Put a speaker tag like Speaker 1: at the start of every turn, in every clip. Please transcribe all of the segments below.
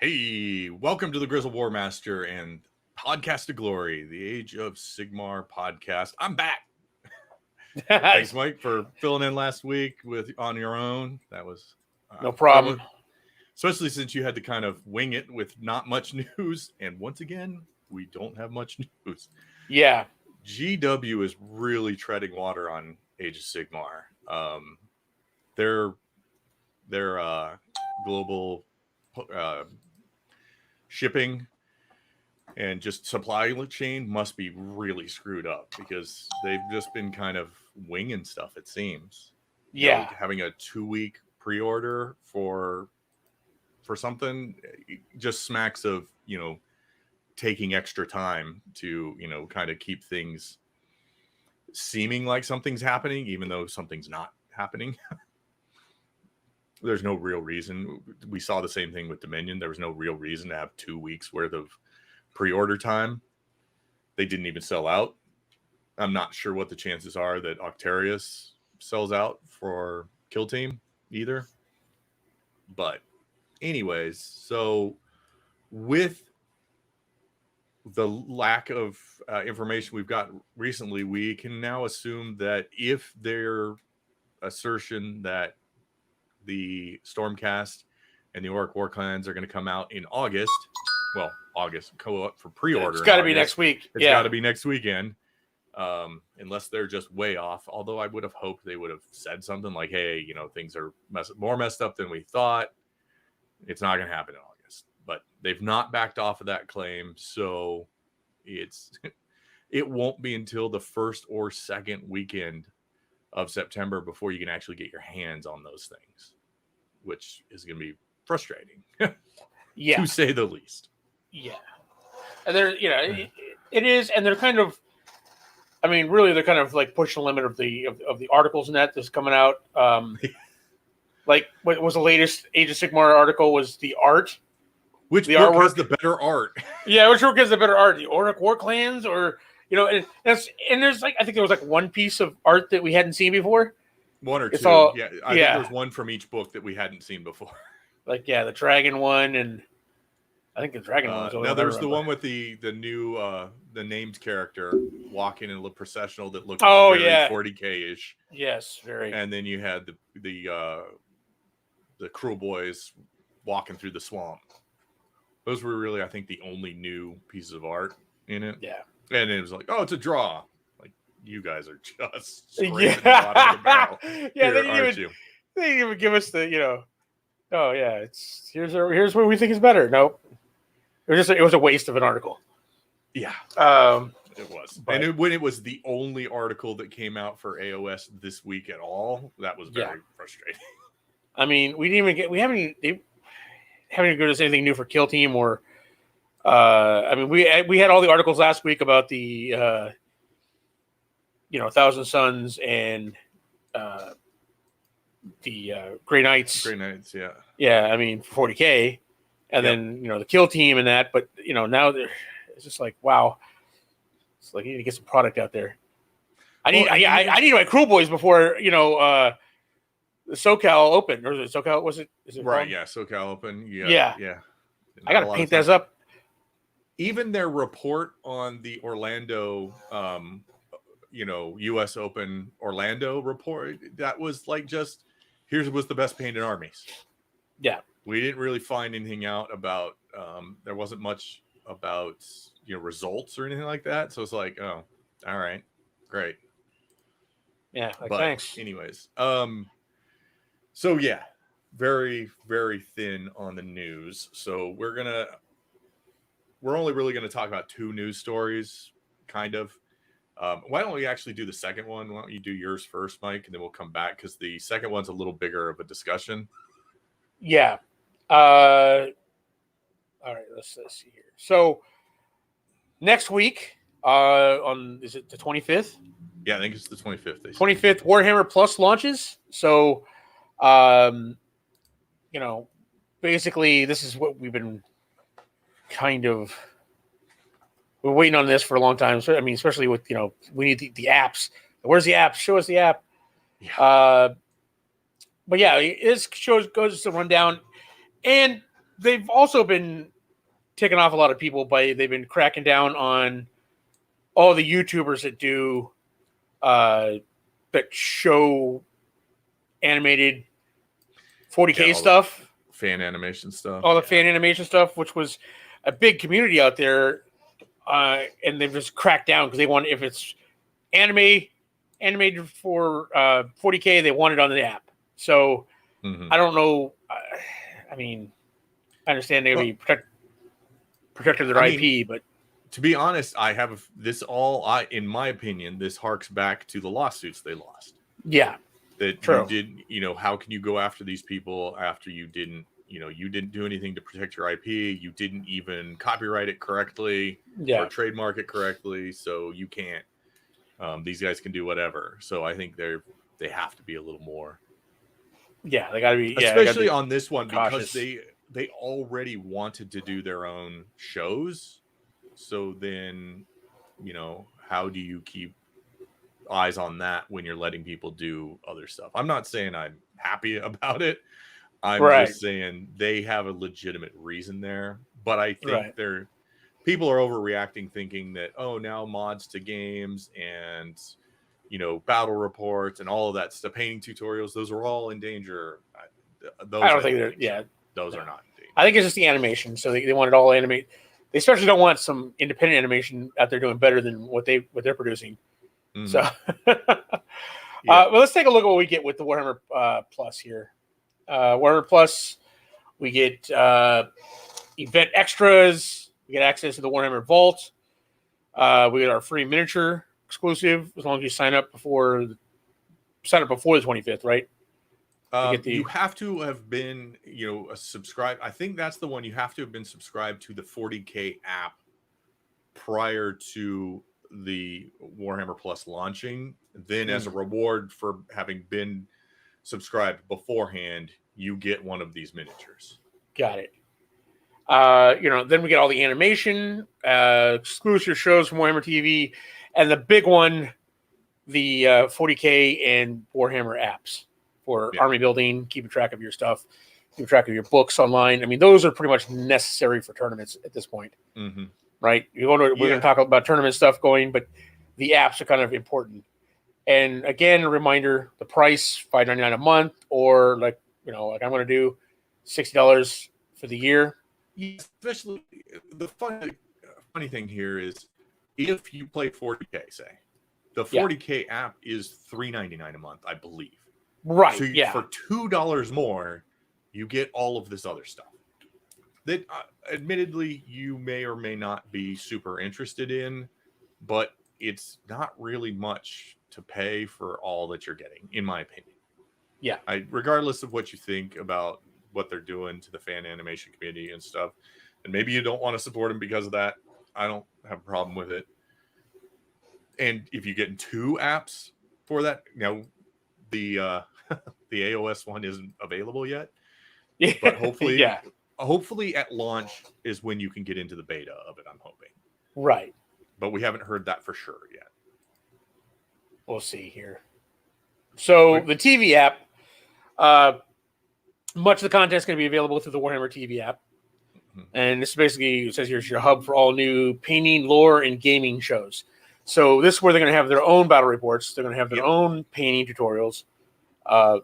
Speaker 1: Hey, welcome to the Grizzled War Master and Podcast of Glory, the Age of Sigmar podcast. I'm back. Thanks, Mike, for filling in last week on your own. That was
Speaker 2: no problem.
Speaker 1: Especially since you had to kind of wing it with not much news. And once again, we don't have much news.
Speaker 2: Yeah.
Speaker 1: GW is really treading water on Age of Sigmar. Their global shipping and just supply chain must be really screwed up because they've just been kind of winging stuff, it seems.
Speaker 2: Yeah.
Speaker 1: You know, having a 2-week pre-order for something just smacks of, taking extra time to, kind of keep things seeming like something's happening, even though something's not happening. There's no real reason. We saw the same thing with Dominion. There was no real reason to have 2 weeks worth of pre-order time. They didn't even sell out. I'm not sure what the chances are that Octarius sells out for Kill Team either. But anyways, so with the lack of information we've got recently, we can now assume that if their assertion that the Stormcast and the Orc War Clans are going to come out in August. Well, August, go up for pre-order.
Speaker 2: It's got to be next week.
Speaker 1: It's got to be next weekend. Unless they're just way off. Although I would have hoped they would have said something like, hey, things are more messed up than we thought. It's not going to happen in August. But they've not backed off of that claim. So it won't be until the first or second weekend of September before you can actually get your hands on those things, which is going to be frustrating,
Speaker 2: yeah,
Speaker 1: to say the least.
Speaker 2: Yeah, and they're it is, and they're kind of, really they're kind of like pushing the limit of the articles and that's coming out. Like what was the latest Age of Sigmar article was the art,
Speaker 1: which the book has the better art.
Speaker 2: Yeah, which book has the better art? The Orc War Clans or. And there's I think there was one piece of art that we hadn't seen before.
Speaker 1: One or two. I think there's one from each book that we hadn't seen before.
Speaker 2: The dragon one, and I think the dragon one was
Speaker 1: now there's the one with the new the named character walking in a processional that looked very 40K-ish.
Speaker 2: Yes, very.
Speaker 1: And then you had the Cruel Boys walking through the swamp. Those were really, I think, the only new pieces of art in it.
Speaker 2: Yeah.
Speaker 1: And it was like, oh, it's a draw. Like, you guys are just scraping the bottom of the barrel.
Speaker 2: Yeah, they didn't even give us the, oh yeah, it's here's what we think is better. Nope. It was a waste of an article.
Speaker 1: Yeah. It was.
Speaker 2: But,
Speaker 1: and when it was the only article that came out for AOS this week at all, that was very frustrating.
Speaker 2: We haven't even given us anything new for Kill Team or we had all the articles last week about the Thousand Suns and the Grey Knights.
Speaker 1: Grey Knights, yeah.
Speaker 2: Yeah, for 40K, and then the Kill Team and that. But now it's just like, wow, it's like you need to get some product out there. I need my Cruel Boys before the Socal Open, or is it Socal? Is it
Speaker 1: right?
Speaker 2: called?
Speaker 1: Yeah, Socal Open. Yeah.
Speaker 2: I gotta paint those up.
Speaker 1: Even their report on the Orlando, U.S. Open Orlando report, that was just, here's was the best painted armies.
Speaker 2: Yeah.
Speaker 1: We didn't really find anything out about, there wasn't much about, results or anything like that. So it's like, oh, all right, great.
Speaker 2: Yeah,
Speaker 1: but
Speaker 2: thanks.
Speaker 1: Anyways, so yeah, very, very thin on the news. So we're only really going to talk about 2 news stories, kind of. Why don't we actually do the second one? Why don't you do yours first, Mike, and then we'll come back because the second one's a little bigger of a discussion.
Speaker 2: Yeah. All right, let's see here. So next week, is it the 25th?
Speaker 1: Yeah, I think it's the 25th.
Speaker 2: 25th Warhammer Plus launches. So, basically, this is what we've been we're waiting on this for a long time. So, especially with, we need the apps. Where's the app? Show us the app.
Speaker 1: Yeah.
Speaker 2: But yeah, this goes to run down. And they've also been ticking off a lot of people they've been cracking down on all the YouTubers that do that show animated 40K stuff,
Speaker 1: fan animation stuff,
Speaker 2: all the fan animation stuff, which was a big community out there, and they've just cracked down because they want, if it's animated for 40K, they want it on the app. So I don't know. I mean, I understand they'll be protecting their IP, but
Speaker 1: to be honest, I have this all. In my opinion, this harks back to the lawsuits they lost.
Speaker 2: Yeah,
Speaker 1: that
Speaker 2: true.
Speaker 1: You did. You know, how can you go after these people after you didn't? You know, you didn't do anything to protect your IP. You didn't even copyright it correctly or trademark it correctly, so you can't. These guys can do whatever. So I think they have to be a little more.
Speaker 2: Yeah, they got to be,
Speaker 1: especially on this one cautious. Because they already wanted to do their own shows. So then, you know, how do you keep eyes on that when you're letting people do other stuff? I'm not saying I'm happy about it. I'm just saying they have a legitimate reason there. But I think people are overreacting, thinking that, oh, now mods to games and, you know, battle reports and all of that stuff, painting tutorials, those are all in danger.
Speaker 2: I don't think they're,
Speaker 1: those are not in danger.
Speaker 2: I think it's just the animation. So they want it all animate. They especially don't want some independent animation out there doing better than what they're producing. Mm-hmm. So, well, let's take a look at what we get with the Warhammer Plus here. Warhammer Plus, we get event extras. We get access to the Warhammer Vault. We get our free miniature exclusive as long as you sign up before the 25th, right?
Speaker 1: You have to have been, you know, a subscribe. I think that's the one. You have to have been subscribed to the 40K app prior to the Warhammer Plus launching. Then, as a reward for having been subscribed beforehand, you get one of these miniatures.
Speaker 2: Got it. You know, then we get all the animation, exclusive shows from Warhammer TV, and the big one, the 40K and Warhammer apps for army building, keeping track of your stuff, keeping track of your books online. I mean, those are pretty much necessary for tournaments at this point, right? We're going to talk about tournament stuff going, but the apps are kind of important. And again, a reminder: the price $5.99 a month, or like I'm going to do $60 for the year.
Speaker 1: Especially the funny thing here is, if you play 40K, say the 40K app is $3.99 a month, I believe.
Speaker 2: Right.
Speaker 1: So for $2 more, you get all of this other stuff that, admittedly, you may or may not be super interested in, but it's not really much to pay for all that you're getting, in my opinion.
Speaker 2: Yeah.
Speaker 1: Regardless of what you think about what they're doing to the fan animation community and stuff, and maybe you don't want to support them because of that, I don't have a problem with it. And if you get 2 apps for that, the AOS one isn't available yet, but hopefully hopefully at launch is when you can get into the beta of it, I'm hoping.
Speaker 2: Right.
Speaker 1: But we haven't heard that for sure yet.
Speaker 2: We'll see here. So the TV app, much of the content is going to be available through the Warhammer TV app. And this basically, it says here's your hub for all new painting, lore, and gaming shows. So this is where they're going to have their own battle reports. They're going to have their own painting tutorials,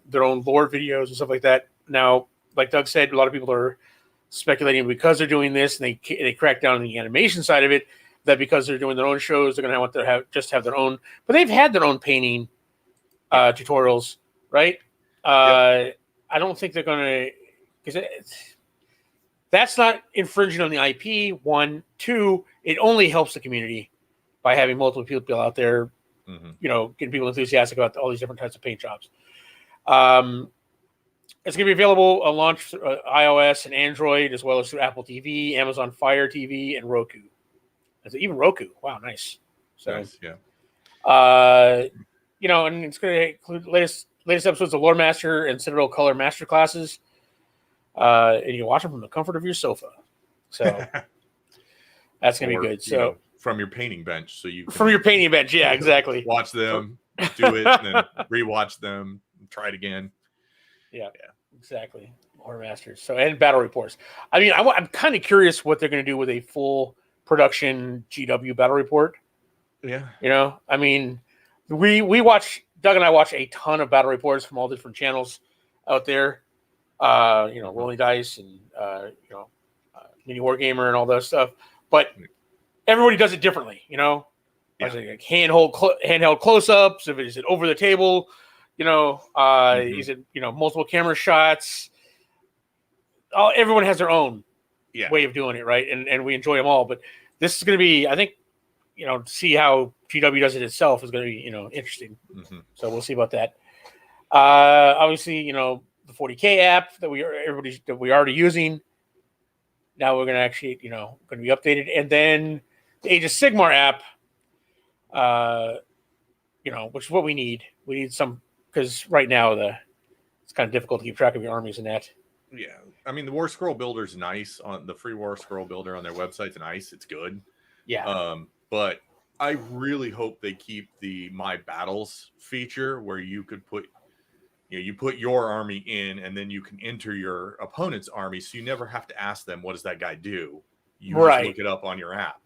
Speaker 2: their own lore videos and stuff like that. Now, like Doug said, a lot of people are speculating because they're doing this and they crack down on the animation side of it, that because they're doing their own shows, they're going to want to have their own. But they've had their own painting tutorials, right? I don't think they're going to, because that's not infringing on the IP. 1, 2, it only helps the community by having multiple people out there, getting people enthusiastic about all these different types of paint jobs. It's going to be available on launch through iOS and Android, as well as through Apple TV, Amazon Fire TV, and Roku. Even Roku. Wow, nice. So,
Speaker 1: nice, yeah.
Speaker 2: And it's going to include latest episodes of Lore Master and Citadel Color Master classes. And you can watch them from the comfort of your sofa. So that's going to be good. So
Speaker 1: from your painting bench, so you can
Speaker 2: from your painting bench, yeah, exactly.
Speaker 1: Watch them, do it, and then rewatch them, and try it again.
Speaker 2: Yeah. Exactly. Or masters. So, and battle reports. I mean, I'm kind of curious what they're going to do with a full production GW battle report.
Speaker 1: Yeah.
Speaker 2: You know, I mean, we watch, Doug and I watch a ton of battle reports from all different channels out there. You know, Rolling Dice and, you know, Mini Wargamer and all that stuff. But everybody does it differently, you know?
Speaker 1: Yeah.
Speaker 2: Is it like handheld close-ups? Is it over the table? You know, is it, you know, multiple camera shots? Everyone has their own way of doing it, right? And we enjoy them all. But this is going to be, I think, you know, to see how GW does it itself is going to be, you know, interesting.
Speaker 1: Mm-hmm.
Speaker 2: So we'll see about that. Obviously, you know, the 40K app that we are already using. Now we're going to actually, you know, going to be updated. And then the Age of Sigmar app, you know, which is what we need. We need some, because right now it's kind of difficult to keep track of your armies and that.
Speaker 1: Yeah, I mean the War Scroll Builder's nice. On the free War Scroll Builder on their website's nice. It's good.
Speaker 2: Yeah.
Speaker 1: But I really hope they keep the My Battles feature where you could put, you know, you put your army in and then you can enter your opponent's army, so you never have to ask them what does that guy do. You just look it up on your app.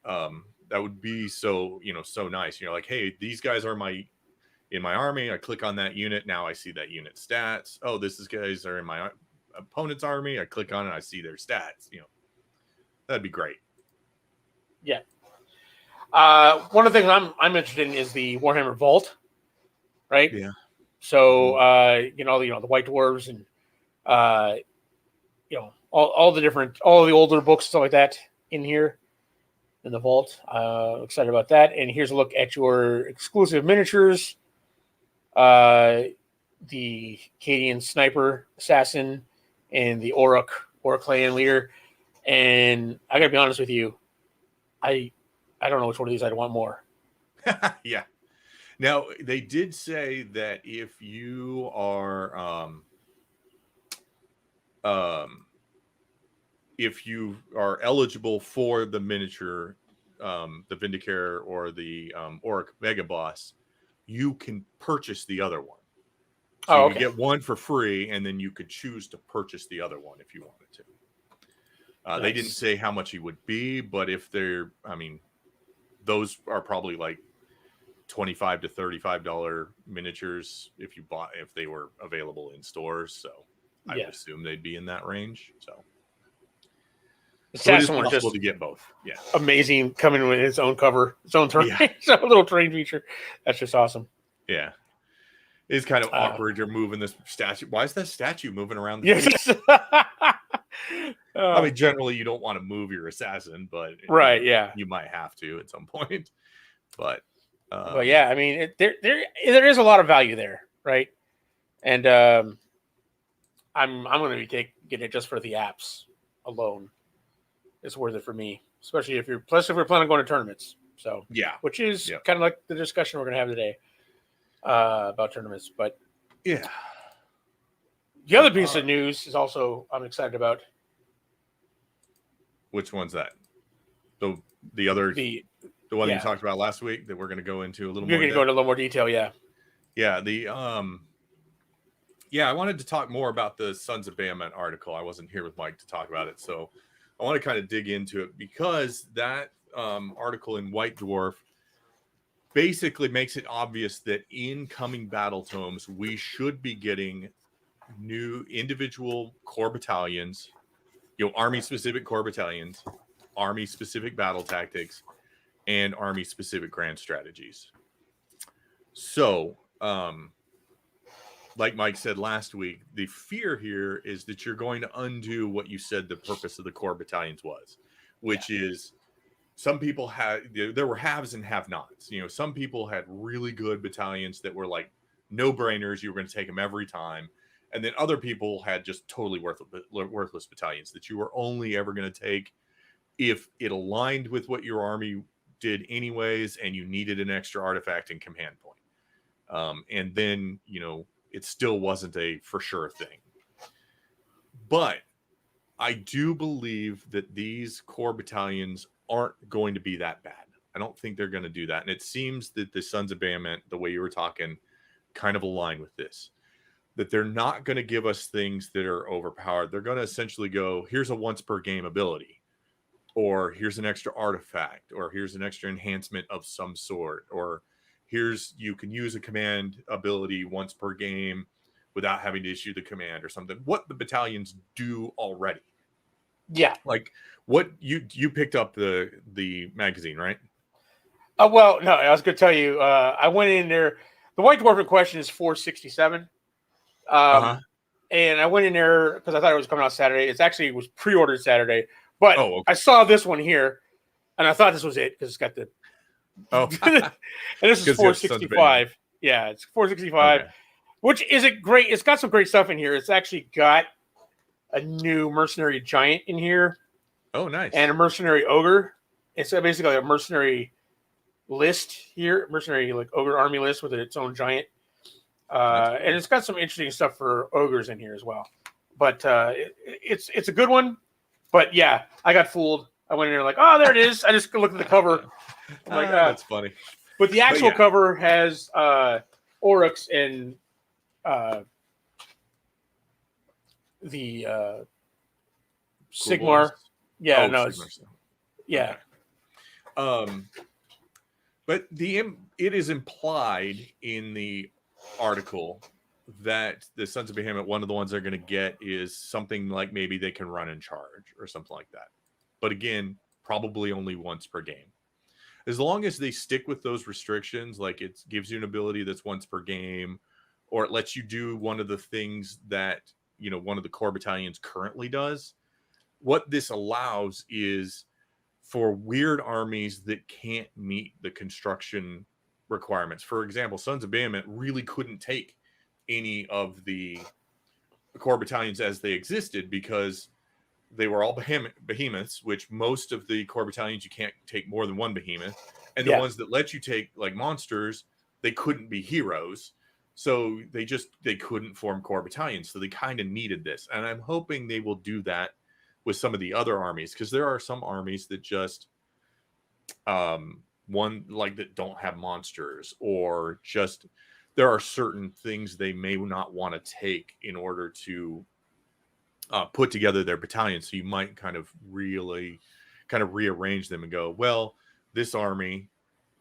Speaker 1: That would be so, you know, so nice. You're like, hey, these guys are in my army. I click on that unit. Now I see that unit stats. Oh, guys are in my opponent's army. I click on it. I see their stats. You know, that'd be great.
Speaker 2: Yeah. One of the things I'm interested in is the Warhammer Vault, right?
Speaker 1: Yeah.
Speaker 2: So you know the White Dwarves and you know all the older books, stuff like that in here in the Vault. Excited about that. And here's a look at your exclusive miniatures. The Cadian Sniper Assassin and the Orc Clan Leader. And I gotta be honest with you, I don't know which one of these I'd want more.
Speaker 1: Yeah. Now they did say that if you are eligible for the miniature, the Vindicare or the Orc Mega Boss, you can purchase the other one. So you get one for free, and then you could choose to purchase the other one if you wanted to. Nice. They didn't say how much it would be, but if they're, I mean, those are probably like $25 to $35 miniatures if they were available in stores. So I would assume they'd be in that range. So it is possible to get both. Yeah,
Speaker 2: amazing, coming with its own cover, its own terrain, its own little terrain feature. That's just awesome.
Speaker 1: Yeah. It's kind of awkward. You're moving this statue. Why is that statue moving around the
Speaker 2: field?
Speaker 1: I mean, generally you don't want to move your assassin, but you might have to at some point. But
Speaker 2: yeah, I mean, there is a lot of value there, right? And I'm going to be getting it just for the apps alone. It's worth it for me, especially if we're planning on going to tournaments. So which is kind of like the discussion we're going to have today. About tournaments, but
Speaker 1: the
Speaker 2: other piece of news is also I'm excited about.
Speaker 1: Which one's that? The one you talked about last week that we're going to go into a little more.
Speaker 2: You're going to go into a little more detail, yeah.
Speaker 1: I wanted to talk more about the Sons of Bahamut article. I wasn't here with Mike to talk about it, so I want to kind of dig into it because that article in White Dwarf basically makes it obvious that in coming battle tomes, we should be getting new individual core battalions, army-specific core battalions, army-specific battle tactics, and army-specific grand strategies. So, like Mike said last week, the fear here is that you're going to undo what you said the purpose of the core battalions was, which is some people there were haves and have-nots. Some people had really good battalions that were like no-brainers. You were going to take them every time. And then other people had just totally worthless battalions that you were only ever going to take if it aligned with what your army did anyways, and you needed an extra artifact and command point. And then, it still wasn't a for sure thing. But I do believe that these core battalions aren't going to be that bad. I don't think they're going to do that. And it seems that the Sons of Bahamut, the way you were talking, kind of align with this. that they're not going to give us things that are overpowered. They're going to essentially go, here's a once per game ability, or here's an extra artifact, or here's an extra enhancement of some sort, or here's, you can use a command ability once per game without having to issue the command or something. What the battalions do already.
Speaker 2: Yeah.
Speaker 1: Like what you picked up the magazine, right?
Speaker 2: Well, no, I was going to tell you, I went in there. The White Dwarf in question is 467. And I went in there because I thought it was coming out Saturday. It was pre-ordered Saturday, but I saw this one here, and I thought this was it because it's got the. And this is 465. Yeah, it's 465, which isn't great. It's got some great stuff in here. It's actually got a new mercenary giant in here.
Speaker 1: Oh, nice.
Speaker 2: And a mercenary ogre. It's basically a mercenary list here, mercenary like ogre army list with its own giant. And it's got some interesting stuff for ogres in here as well. But it's a good one. But yeah, I got fooled. I went in there like, oh, there it is. I just looked at the cover. I'm like,
Speaker 1: that's funny.
Speaker 2: But the actual cover has Oryx and the Sigmar. Yeah, no, yeah.
Speaker 1: But it is implied in the article that the Sons of Behemoth, one of the ones they're going to get is something like maybe they can run and charge or something like that. But again, probably only once per game. As long as they stick with those restrictions, like it gives you an ability that's once per game, or it lets you do one of the things that, you know, one of the core battalions currently does. What this allows is for weird armies that can't meet the construction requirements. For example, Sons of Behemoth really couldn't take any of the core battalions as they existed because they were all behemoths, which most of the core battalions, you can't take more than one behemoth. And the ones that let you take like monsters, they couldn't be heroes. So they couldn't form core battalions. So they kind of needed this. And I'm hoping they will do that with some of the other armies, because there are some armies that just that don't have monsters, or just there are certain things they may not want to take in order to put together their battalion. So you might kind of rearrange them and go, well, this army,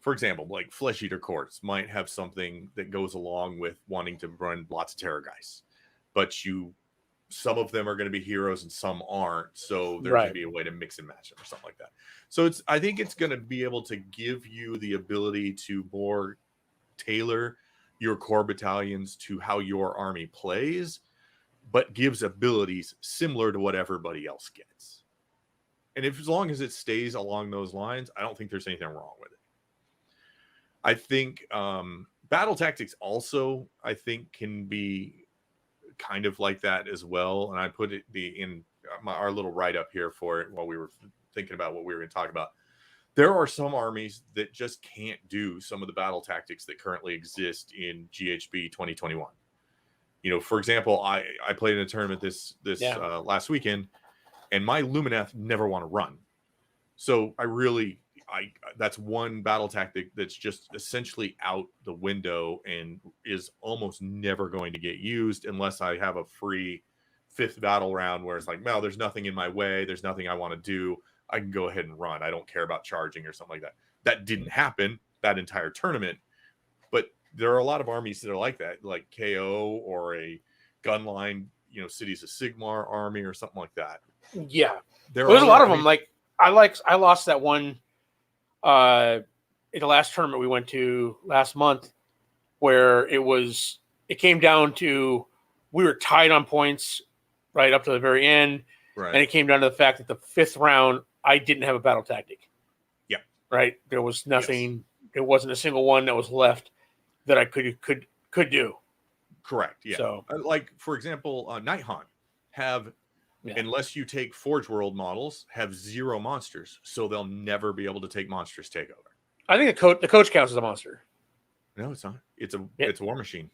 Speaker 1: for example, like Flesh Eater Courts might have something that goes along with wanting to run lots of Terror Guys, but some of them are going to be heroes and some aren't. So there can be a way to mix and match them or something like that. So I think it's going to be able to give you the ability to more tailor your core battalions to how your army plays, but gives abilities similar to what everybody else gets. And as long as it stays along those lines, I don't think there's anything wrong with it. I think battle tactics also, I think, can be kind of like that as well. And I put it in our little write-up here for it while we were thinking about what we were going to talk about. There are some armies that just can't do some of the battle tactics that currently exist in GHB 2021. You know, for example, I played in a tournament this last weekend, and my Lumineth never want to run. So that's one battle tactic that's just essentially out the window and is almost never going to get used unless I have a free 5th battle round where it's like, well, there's nothing in my way. There's nothing I want to do. I can go ahead and run. I don't care about charging or something like that. That didn't happen that entire tournament. But there are a lot of armies that are like that, like KO or a Gunline, Cities of Sigmar army or something like that.
Speaker 2: Yeah. There's a lot of them. Like I lost that one in the last tournament we went to last month, where it came down to, we were tied on points right up to the very end. Right. And it came down to the fact that the 5th round, I didn't have a battle tactic. Yeah. Right. There was nothing. Yes. There wasn't a single one that was left that I could do. Correct. Yeah. So,
Speaker 1: like, for example, Nighthaunt have, unless you take Forge World models, have 0 monsters, so they'll never be able to take Monsters Takeover.
Speaker 2: I think the coach counts as a monster.
Speaker 1: No, it's not. It's a War Machine.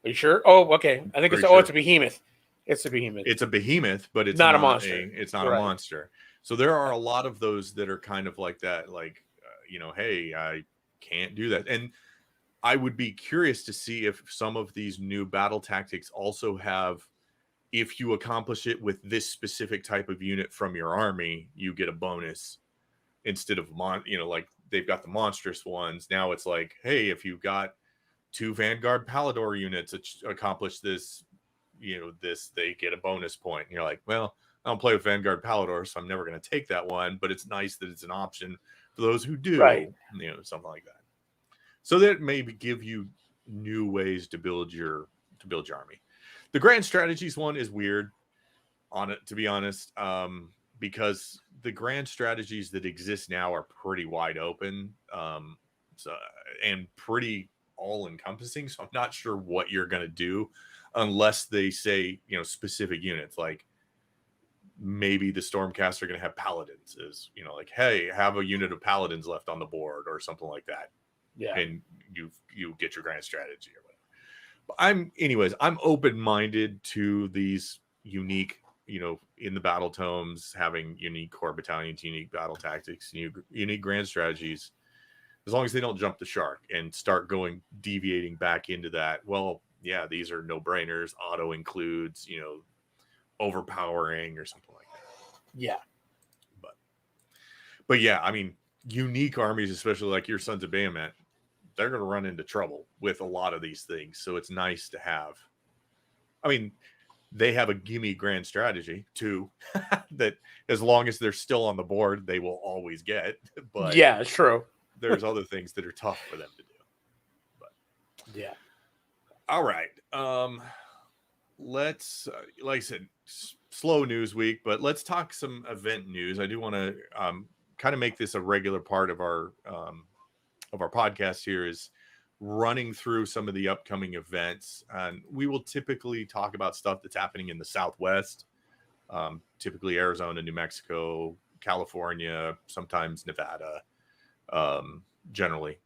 Speaker 2: Are you sure? Oh, okay. I think it's a behemoth. It's a behemoth.
Speaker 1: It's a behemoth, but it's not a monster. It's not a monster. So there are a lot of those that are kind of like that, like, hey, I can't do that. And I would be curious to see if some of these new battle tactics also have, if you accomplish it with this specific type of unit from your army, you get a bonus instead of like they've got the monstrous ones. Now it's like, hey, if you've got 2 Vanguard Palador units that accomplish this, they get a bonus point. And you're like, well, I don't play with Vanguard Palador, so I'm never going to take that one. But it's nice that it's an option for those who do,
Speaker 2: right?
Speaker 1: Something like that. So that maybe give you new ways to build your army. The grand strategies one is weird, to be honest, because the grand strategies that exist now are pretty wide open, and pretty all encompassing. So I'm not sure what you're going to do unless they say, specific units, like maybe the Stormcast are going to have paladins, is, like, hey, have a unit of paladins left on the board or something like that.
Speaker 2: Yeah.
Speaker 1: And you get your grand strategy or whatever. But I'm open-minded to these unique, in the battle tomes, having unique core battalions, unique battle tactics, unique grand strategies, as long as they don't jump the shark and start deviating back into that. Well, yeah, these are no-brainers. Auto includes, overpowering or something like that.
Speaker 2: Yeah.
Speaker 1: But yeah, I mean, unique armies, especially like your Sons of Bahamut, they're going to run into trouble with a lot of these things. So it's nice to have. I mean, they have a gimme grand strategy too, that as long as they're still on the board, they will always get. But
Speaker 2: yeah, it's true.
Speaker 1: There's other things that are tough for them to do. But
Speaker 2: yeah.
Speaker 1: All right. Let's, like I said, slow news week, but let's talk some event news. I do want to kind of make this a regular part of our podcast here, is running through some of the upcoming events. And we will typically talk about stuff that's happening in the Southwest, typically Arizona, New Mexico, California, sometimes Nevada, generally.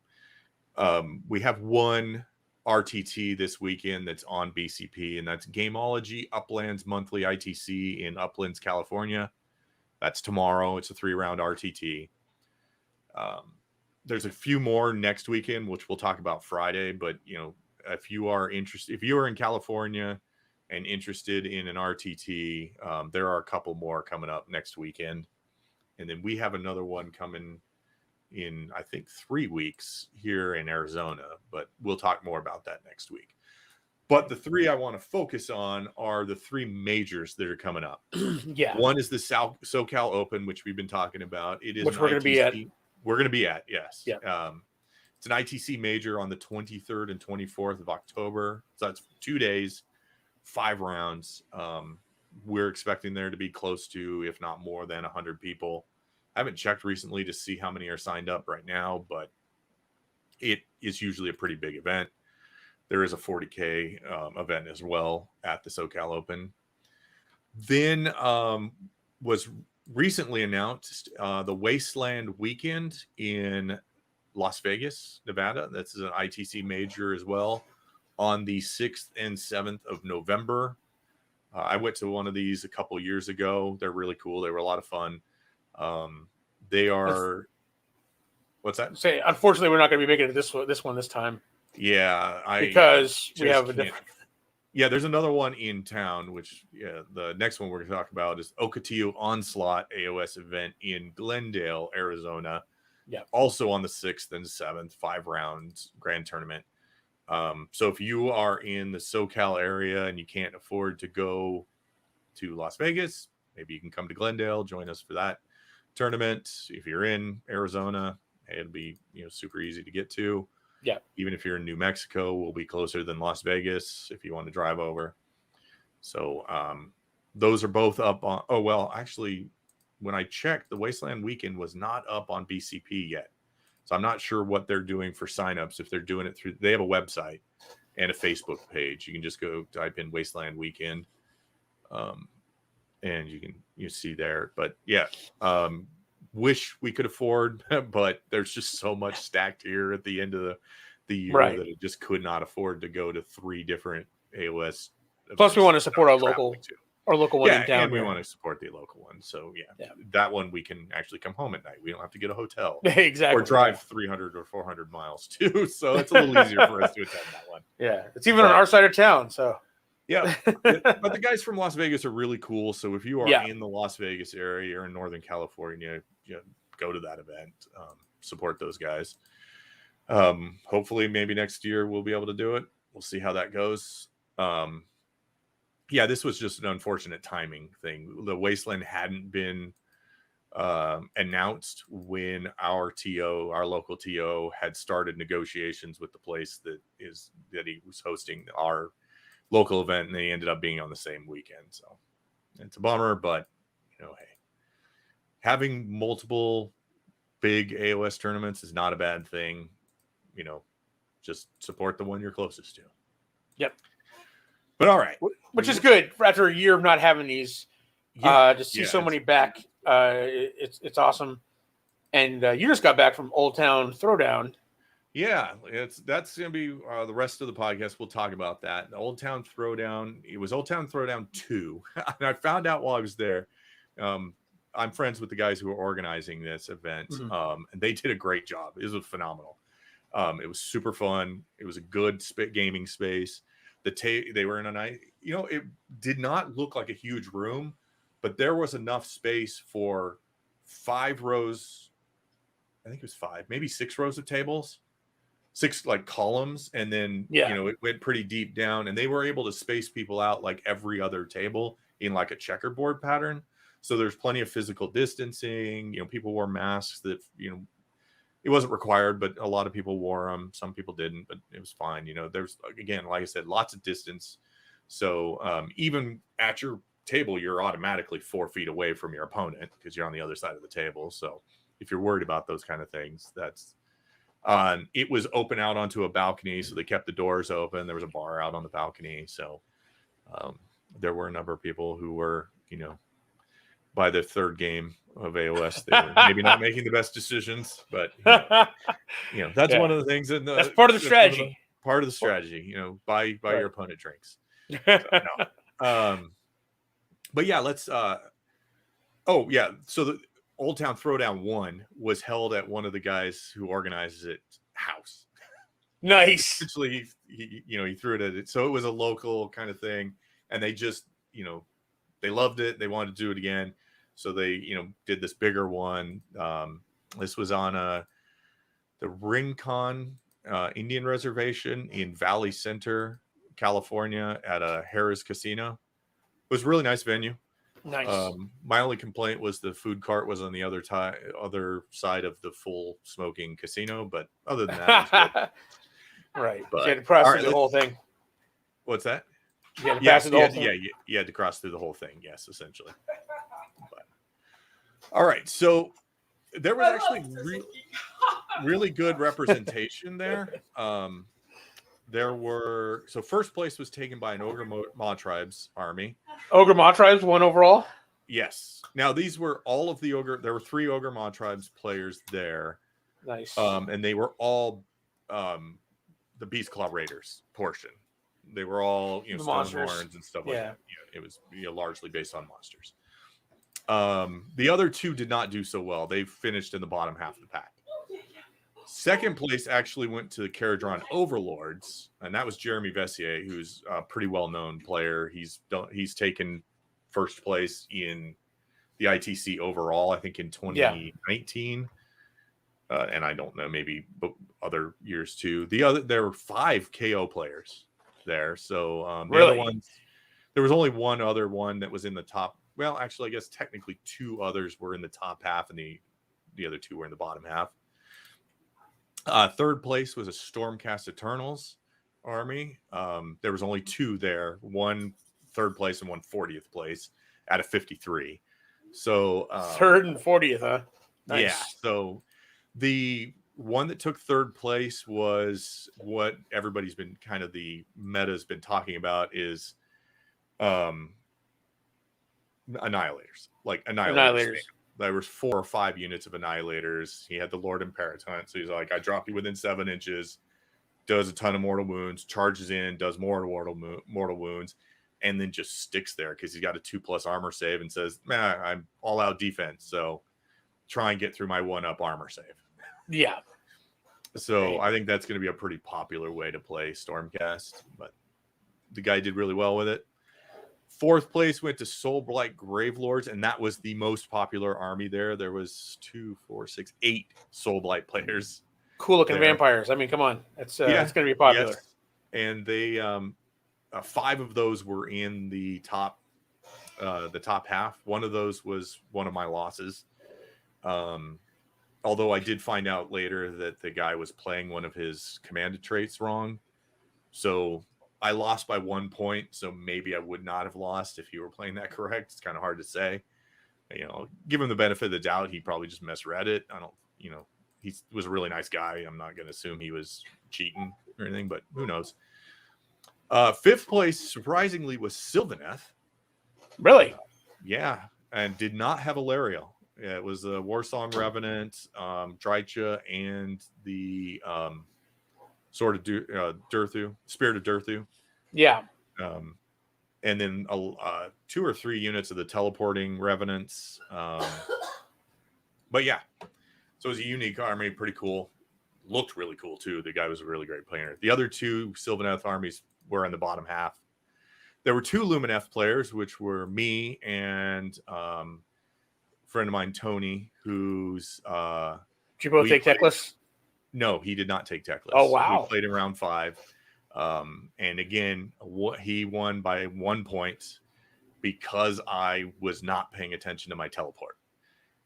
Speaker 1: We have one RTT this weekend that's on BCP, and that's Gameology Uplands Monthly ITC in Uplands, California. That's tomorrow. It's a 3-round RTT. There's a few more next weekend, which we'll talk about Friday. But, if you are interested, if you are in California and interested in an RTT, there are a couple more coming up next weekend. And then we have another one coming in, I think, 3 weeks here in Arizona, but we'll talk more about that next week. But the 3 I want to focus on are the 3 majors that are coming up.
Speaker 2: Yeah.
Speaker 1: One is the Socal Open, which we've been talking about. It is
Speaker 2: which we're going to be at.
Speaker 1: We're going to be at, yes.
Speaker 2: Yeah.
Speaker 1: It's an ITC major on the 23rd and 24th of October. So that's 2 days, 5 rounds. We're expecting there to be close to, if not more than 100 people. I haven't checked recently to see how many are signed up right now, but it is usually a pretty big event. There is a 40K event as well at the Socal Open. Then was recently announced the Wasteland Weekend in Las Vegas, Nevada. This is an ITC major as well on the 6th and 7th of November. I went to one of these a couple years ago. They're really cool. They were a lot of fun. They are. What's that?
Speaker 2: Say, unfortunately, we're not going to be making it this one this time.
Speaker 1: Yeah,
Speaker 2: because we have a different.
Speaker 1: Yeah, there's another one in town, which the next one we're going to talk about is Ocotillo Onslaught AOS event in Glendale, Arizona.
Speaker 2: Yeah,
Speaker 1: also on the 6th and 7th, 5 rounds grand tournament. So if you are in the SoCal area and you can't afford to go to Las Vegas, maybe you can come to Glendale, join us for that tournament. If you're in Arizona, it'll be super easy to get to.
Speaker 2: Yeah.
Speaker 1: Even if you're in New Mexico, we'll be closer than Las Vegas if you want to drive over. So those are both up on. Oh, well, actually, when I checked, the Wasteland Weekend was not up on BCP yet. So I'm not sure what they're doing for signups. If they're doing it through, they have a website and a Facebook page. You can just go type in Wasteland Weekend, and you see there. But yeah, wish we could afford, but there's just so much stacked here at the end of the year that it just could not afford to go to 3 different AOS.
Speaker 2: Plus, we want to support our local. Or local one in town.
Speaker 1: And we want to support the local one. So that one we can actually come home at night. We don't have to get a hotel.
Speaker 2: Exactly.
Speaker 1: Or drive 300 or 400 miles too. So it's a little easier for us to attend that one.
Speaker 2: Yeah, it's even on our side of town. So
Speaker 1: yeah, but the guys from Las Vegas are really cool. So if you are in the Las Vegas area or in Northern California, go to that event. Support those guys. Hopefully, maybe next year we'll be able to do it. We'll see how that goes. This was just an unfortunate timing thing. The Wasteland hadn't been announced when our local TO, had started negotiations with the place that he was hosting our local event, and they ended up being on the same weekend. So it's a bummer, but hey, having multiple big AOS tournaments is not a bad thing. Just support the one you're closest to.
Speaker 2: Yep.
Speaker 1: But all right,
Speaker 2: which is good after a year of not having these. To see so many back, it's awesome. And you just got back from Old Town Throwdown.
Speaker 1: Yeah, that's going to be the rest of the podcast. We'll talk about that. The Old Town Throwdown. It was Old Town Throwdown 2. And I found out while I was there. I'm friends with the guys who are organizing this event. And they did a great job. It was phenomenal. It was super fun. It was a good gaming space. They were in a nice, it did not look like a huge room, but there was enough space for 5 rows. I think it was 5, maybe 6 rows of tables. 6 like columns, and then it went pretty deep down, and they were able to space people out like every other table in like a checkerboard pattern. So there's plenty of physical distancing. People wore masks that it wasn't required, but a lot of people wore them. Some people didn't, but it was fine. There's, again, like I said, lots of distance. So even at your table, you're automatically 4 feet away from your opponent because you're on the other side of the table. So if you're worried about those kind of things, that's. It was open out onto a balcony, so they kept the doors open. There was a bar out on the balcony, so there were a number of people who were, by the third game of AOS, they were maybe not making the best decisions, but that's one of the things.
Speaker 2: That's part of the strategy.
Speaker 1: Part of the strategy, buy your opponent drinks. So, but yeah, let's. So the Old Town Throwdown 1 was held at one of the guys who organizes it house.
Speaker 2: Nice.
Speaker 1: Essentially, he threw it at it. So it was a local kind of thing. And they just, they loved it. They wanted to do it again. So they, did this bigger one. This was on the Rincon Indian Reservation in Valley Center, California, at a Harrah's Casino. It was a really nice venue.
Speaker 2: Nice.
Speaker 1: My only complaint was the food cart was on the other side of the full smoking casino, but other than that, it was good.
Speaker 2: Right. But, you had to cross through the whole thing.
Speaker 1: What's that?
Speaker 2: You had to pass the whole thing.
Speaker 1: Yeah, you had to cross through the whole thing. Yes, essentially. But, all right, so there was actually really good representation there. First place was taken by an Ogre Maw Tribes army.
Speaker 2: Ogre Maw Tribes won overall?
Speaker 1: Yes. Now, these were all of the Ogre. There were 3 Ogre Maw Tribes players there.
Speaker 2: Nice.
Speaker 1: And they were all the Beast Claw Raiders portion. They were all, Stonehorns and stuff like that. Yeah, it was largely based on monsters. The other 2 did not do so well. They finished in the bottom half of the pack. Second place actually went to the Caradron Overlords, and that was Jeremy Vessier, who's a pretty well-known player. He's taken first place in the ITC overall, I think in 2019, and I don't know, maybe other years too. There were 5 KO players there, so the other ones, there was only one other one that was in the top. Well, actually, I guess technically 2 others were in the top half, and the other 2 were in the bottom half. Third place was a Stormcast Eternals army. There was only 2 there, 1 third place and 1 40th place out of 53. So
Speaker 2: third and 40th, huh? Nice.
Speaker 1: Yeah. So the one that took third place was what everybody's been kind of the meta's been talking about is Annihilators. Like Annihilators. There was 4 or 5 units of Annihilators. He had the Lord Imperator, so he's like, I drop you within 7 inches, does a ton of mortal wounds, charges in, does more mortal wounds, and then just sticks there because he's got a 2+ armor save and says, "Man, I'm all out defense, so try and get through my 1-up armor save."
Speaker 2: Yeah.
Speaker 1: So I think that's going to be a pretty popular way to play Stormcast, but the guy did really well with it. 4th place went to Soulblight Gravelords, and that was the most popular army there. There was 2, 4, 6, 8 Soulblight players.
Speaker 2: Cool looking
Speaker 1: there.
Speaker 2: vampires. I mean, come on. It's going to be popular.
Speaker 1: Yes. And they 5 of those were in the top half. One of those was one of my losses. Although I did find out later that the guy was playing one of his commanded traits wrong. So I lost by 1 point. So maybe I would not have lost if he were playing that correct. It's kind of hard to say. Give him the benefit of the doubt. He probably just misread it. I don't, he was a really nice guy. I'm not going to assume he was cheating or anything, but who knows? 5th place, surprisingly, was Sylvaneth.
Speaker 2: Really?
Speaker 1: Yeah. And did not have Alariel. Yeah, it was a Warsong Revenant, Drycha, and the Sword of Durthu, Spirit of Durthu.
Speaker 2: Yeah.
Speaker 1: And then 2 or 3 units of the teleporting Revenants. But yeah, so it was a unique army, pretty cool. Looked really cool too. The guy was a really great player. The other 2 Sylvaneth armies were in the bottom half. There were 2 Lumineth players, which were me and friend of mine, Tony, who's
Speaker 2: did you both take Techless?
Speaker 1: No, he did not take Techless.
Speaker 2: Oh, wow.
Speaker 1: We played in round 5. And again, he won by 1 point because I was not paying attention to my teleport.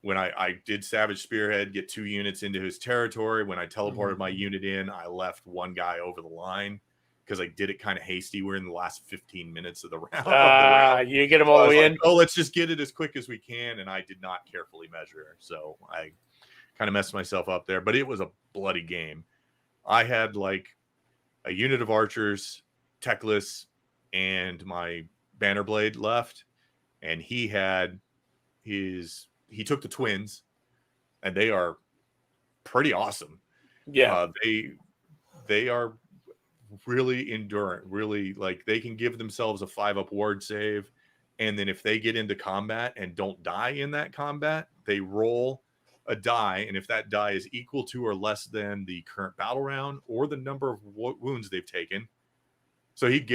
Speaker 1: When I did Savage Spearhead, get 2 units into his territory. When I teleported my unit in, I left 1 guy over the line because I did it kind of hasty. We're in the last 15 minutes of the round.
Speaker 2: You get them all the way in?
Speaker 1: Oh, let's just get it as quick as we can. And I did not carefully measure. So I kind of messed myself up there. But it was a bloody game. I had like a unit of archers, Techless, and my Banner Blade left. And he took the twins, and they are pretty awesome.
Speaker 2: Yeah.
Speaker 1: They are really endurant, really, like, they can give themselves a 5-up ward save, and then if they get into combat and don't die in that combat, they roll a die, and if that die is equal to or less than the current battle round or the number of wounds they've taken, so he'd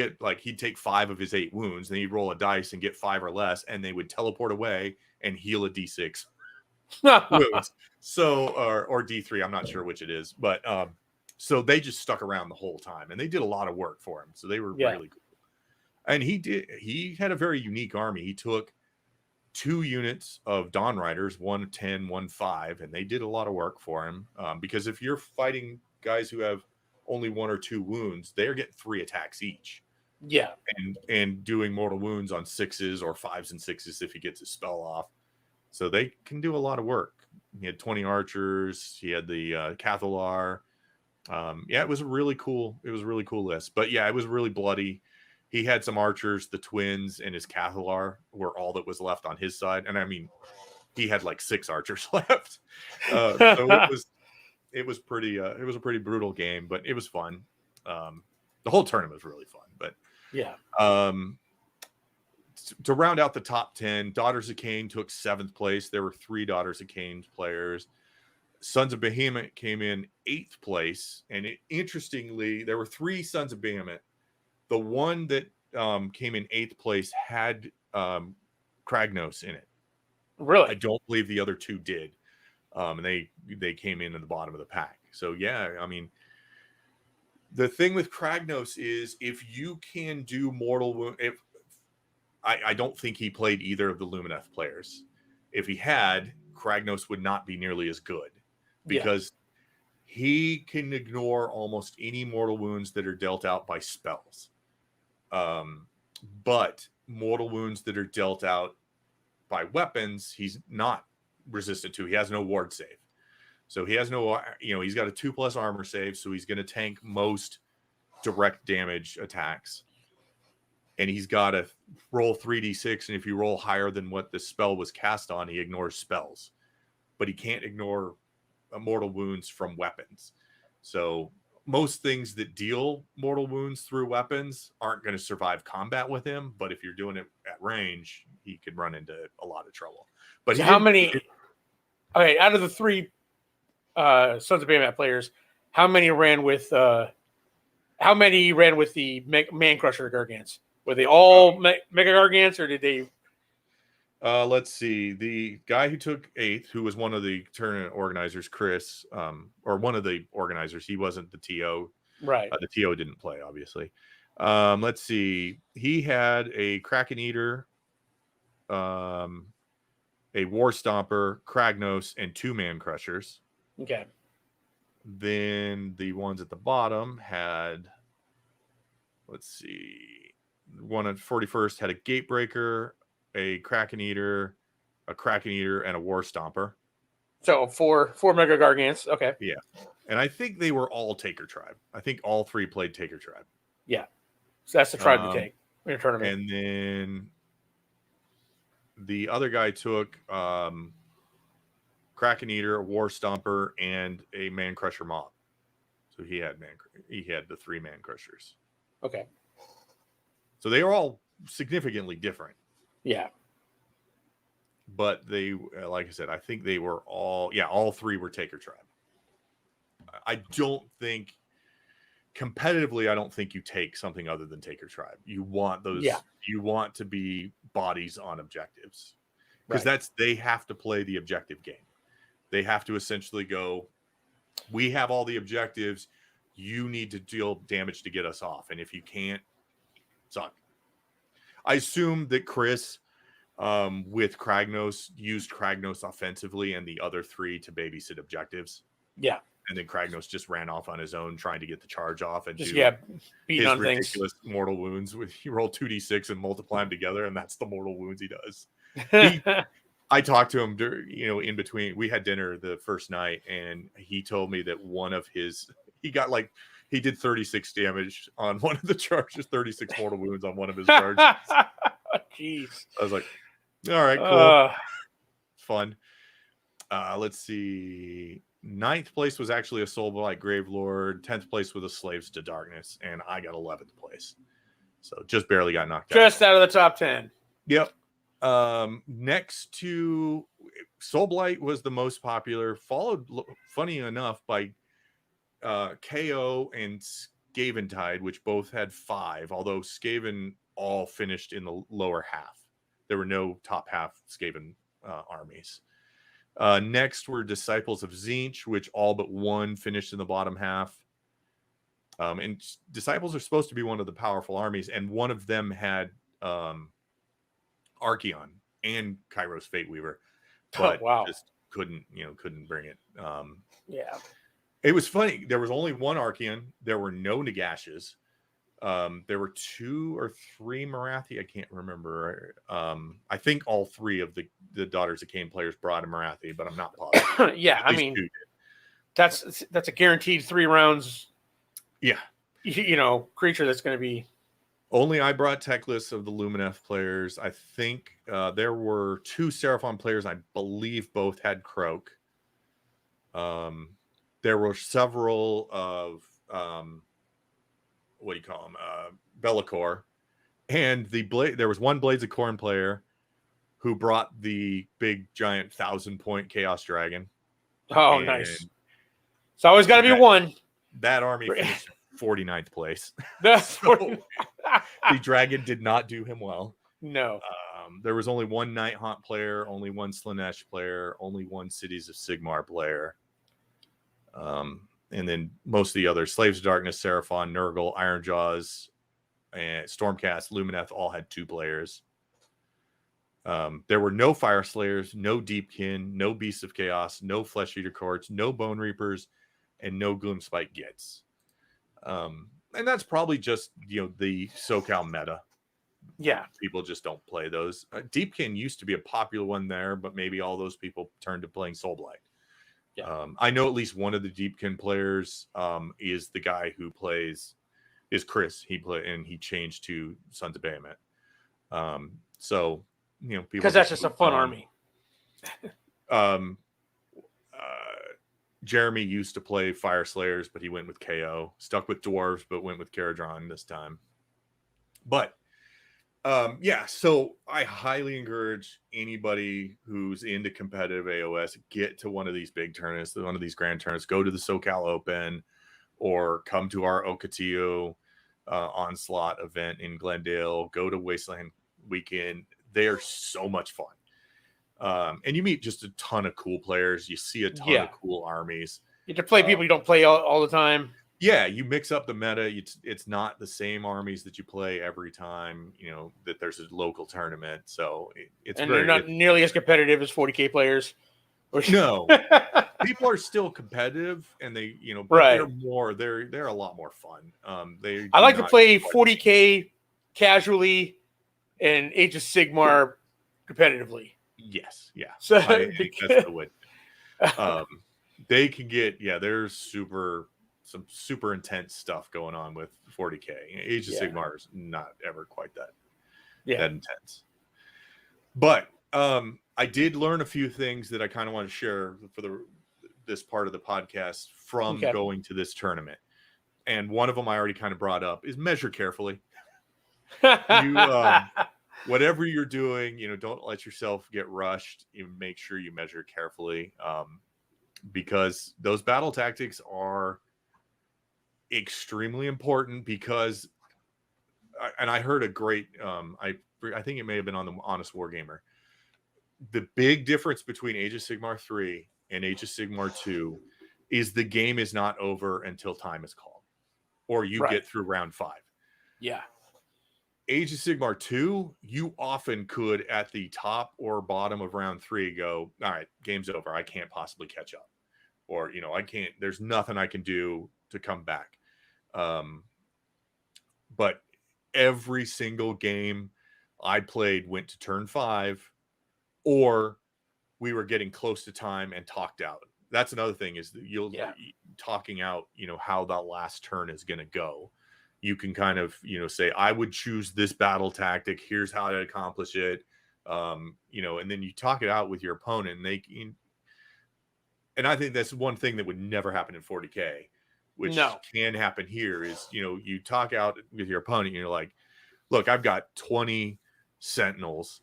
Speaker 1: take 5 of his 8 wounds, then he'd roll a dice and get 5 or less, and they would teleport away and heal a d6 wounds. So or d3, I'm not sure which it is, but so they just stuck around the whole time, and they did a lot of work for him. So they were really cool. And he had a very unique army. He took 2 units of Dawn Riders, 1 10, 1 5, and they did a lot of work for him. Because if you're fighting guys who have only 1 or 2 wounds, they're getting 3 attacks each.
Speaker 2: Yeah.
Speaker 1: And doing mortal wounds on 6s or 5s and 6s if he gets his spell off. So they can do a lot of work. He had 20 archers. He had the Cathalar. It was a really cool list. But yeah, it was really bloody. He had some archers, the twins, and his Cathalar were all that was left on his side. And I mean, he had like 6 archers left. So it was a pretty brutal game, but it was fun. The whole tournament was really fun. But
Speaker 2: yeah.
Speaker 1: To round out the top 10, Daughters of Cain took 7th place. There were 3 Daughters of Cain players. Sons of Behemoth came in 8th place. And interestingly, there were 3 Sons of Behemoth. The one that came in 8th place had Kragnos in it.
Speaker 2: Really?
Speaker 1: I don't believe the other 2 did. And they came in at the bottom of the pack. So, yeah, I mean, the thing with Kragnos is if you can do mortal wound, I don't think he played either of the Lumineth players. If he had, Kragnos would not be nearly as good because he can ignore almost any mortal wounds that are dealt out by spells. But mortal wounds that are dealt out by weapons, he's not resistant to. He has no ward save. So he has no, he's got a 2+ armor save. So he's going to tank most direct damage attacks. And he's got to roll 3d6. And if you roll higher than what the spell was cast on, he ignores spells. But he can't ignore mortal wounds from weapons. So most things that deal mortal wounds through weapons aren't going to survive combat with him. But if you're doing it at range, he could run into a lot of trouble. But
Speaker 2: so how many? Okay, out of the 3 Sons of Baymat players, how many ran with the Man Crusher Gargants? Were they all Mega Gargants, or did they?
Speaker 1: Let's see. The guy who took 8th, who was one of the tournament organizers, Chris, or one of the organizers, he wasn't the TO.
Speaker 2: Right.
Speaker 1: The TO didn't play, obviously. Let's see. He had a Kraken Eater, a War Stomper, Kragnos, and 2 Man Crushers.
Speaker 2: Okay.
Speaker 1: Then the ones at the bottom had, let's see, one at 41st had a Gatebreaker, a Kraken Eater, and a War Stomper.
Speaker 2: So 4 Mega Gargants. Okay.
Speaker 1: Yeah. And I think they were all Taker Tribe. I think all 3 played Taker Tribe.
Speaker 2: Yeah. So that's the tribe to take in a tournament.
Speaker 1: And then the other guy took Kraken Eater, a War Stomper, and a Man Crusher Mob. So he had the 3 Man Crushers.
Speaker 2: Okay.
Speaker 1: So they are all significantly different.
Speaker 2: Yeah.
Speaker 1: But they, like I said, I think they were all 3 were Taker Tribe. I don't think competitively, I don't think you take something other than Taker Tribe. You want those, you want to be bodies on objectives. Because they have to play the objective game. They have to essentially go, we have all the objectives. You need to deal damage to get us off. And if you can't, suck. I assume that Chris, with Kragnos, used Kragnos offensively and the other 3 to babysit objectives.
Speaker 2: Yeah.
Speaker 1: And then Kragnos just ran off on his own trying to get the charge off and
Speaker 2: just,
Speaker 1: beating on ridiculous things. Mortal wounds. You roll 2d6 and multiply them together, and that's the mortal wounds he does. I talked to him, in between. We had dinner the first night, and he told me that one of his, he did 36 damage on one of the charges, 36 mortal wounds on one of his charges.
Speaker 2: Jeez.
Speaker 1: I was like, all right, cool. Fun. Let's see. 9th place was actually a Soulblight Gravelord. 10th place was a Slaves to Darkness, and I got 11th place. So just barely got knocked out.
Speaker 2: Just out of the top 10.
Speaker 1: Yep. Next to Soulblight was the most popular, followed, funny enough, by KO and Skaventide, which both had 5, although Skaven all finished in the lower half. There were no top half Skaven armies. Next were Disciples of Tzeentch, which all but 1 finished in the bottom half. And Disciples are supposed to be one of the powerful armies, and one of them had Archeon and Kairos Fate Weaver, but just couldn't bring it.
Speaker 2: Yeah.
Speaker 1: It was funny. There was only 1 Archeon. There were no Nagashes. There were 2 or 3 Marathi. I can't remember. I think all 3 of the Daughters of Cain players brought a Marathi, but I'm not positive.
Speaker 2: Yeah, I mean, that's a guaranteed 3 rounds.
Speaker 1: Yeah,
Speaker 2: creature that's going to be.
Speaker 1: Only I brought tech lists of the Lumineth players. I think there were 2 Seraphon players. I believe both had Croak. There were several of what do you call them? Be'lakor. And there was 1 Blades of Corn player who brought the big giant 1,000-point Chaos Dragon.
Speaker 2: Oh, and nice. So always got to be 1.
Speaker 1: That army finished 49th place. So, the dragon did not do him well.
Speaker 2: No.
Speaker 1: There was only 1 Nighthaunt player, only 1 Slanesh player, only 1 Cities of Sigmar player. And then most of the other Slaves of Darkness, Seraphon, Nurgle, Ironjaws, and Stormcast, Lumineth all had 2 players. There were no Fire Slayers, no Deepkin, no Beasts of Chaos, no Flesh Eater Courts, no Bone Reapers, and no Gloomspite Gits. And that's probably just the SoCal meta.
Speaker 2: Yeah,
Speaker 1: people just don't play those. Deepkin used to be a popular one there, but maybe all those people turned to playing Soulblight. Yeah. I know at least one of the Deepkin players is the guy who is Chris. He changed to Sons of Bahamut. So
Speaker 2: because that's just a fun army.
Speaker 1: Jeremy used to play Fire Slayers, but he went with KO. Stuck with Dwarves, but went with Caradron this time. But yeah, so I highly encourage anybody who's into competitive AOS, get to one of these big tournaments, one of these grand tournaments, go to the Socal Open or come to our Ocotillo Onslaught event in Glendale, go to Wasteland Weekend. They are so much fun. And you meet just a ton of cool players. You see a ton of cool armies.
Speaker 2: You get to play people you don't play all the time.
Speaker 1: Yeah, you mix up the meta. It's not the same armies that you play every time, you know, that there's a local tournament. So
Speaker 2: they're not nearly as competitive as 40K players.
Speaker 1: No, people are still competitive, and they, you know,
Speaker 2: right.
Speaker 1: They're a lot more fun.
Speaker 2: I like to play 40K casually and Age of Sigmar competitively.
Speaker 1: Yes, yeah.
Speaker 2: So
Speaker 1: I think that's the way. They can get there's some super intense stuff going on with 40K. Age of Sigmar is not ever quite that intense. But I did learn a few things that I kind of want to share for this part of the podcast from going to this tournament. And one of them I already kind of brought up is measure carefully. Whatever you're doing, you know, don't let yourself get rushed. You make sure you measure carefully, because those battle tactics are extremely important. Because, and I heard a great, I think it may have been on the Honest Wargamer. The big difference between Age of Sigmar 3 and Age of Sigmar 2 is the game is not over until time is called, or you get through round 5.
Speaker 2: Yeah.
Speaker 1: Age of Sigmar 2, you often could at the top or bottom of round 3 go, all right, game's over. I can't possibly catch up. Or, you know, there's nothing I can do to come back. But every single game I played went to turn 5, or we were getting close to time and talked out. That's another thing, is that talking out, you know, how that last turn is going to go. You can kind of, you know, say, I would choose this battle tactic. Here's how to accomplish it. You know, and then you talk it out with your opponent, and I think that's one thing that would never happen in 40K, which can happen here, is, you know, you talk out with your opponent and you're like, look, I've got 20 Sentinels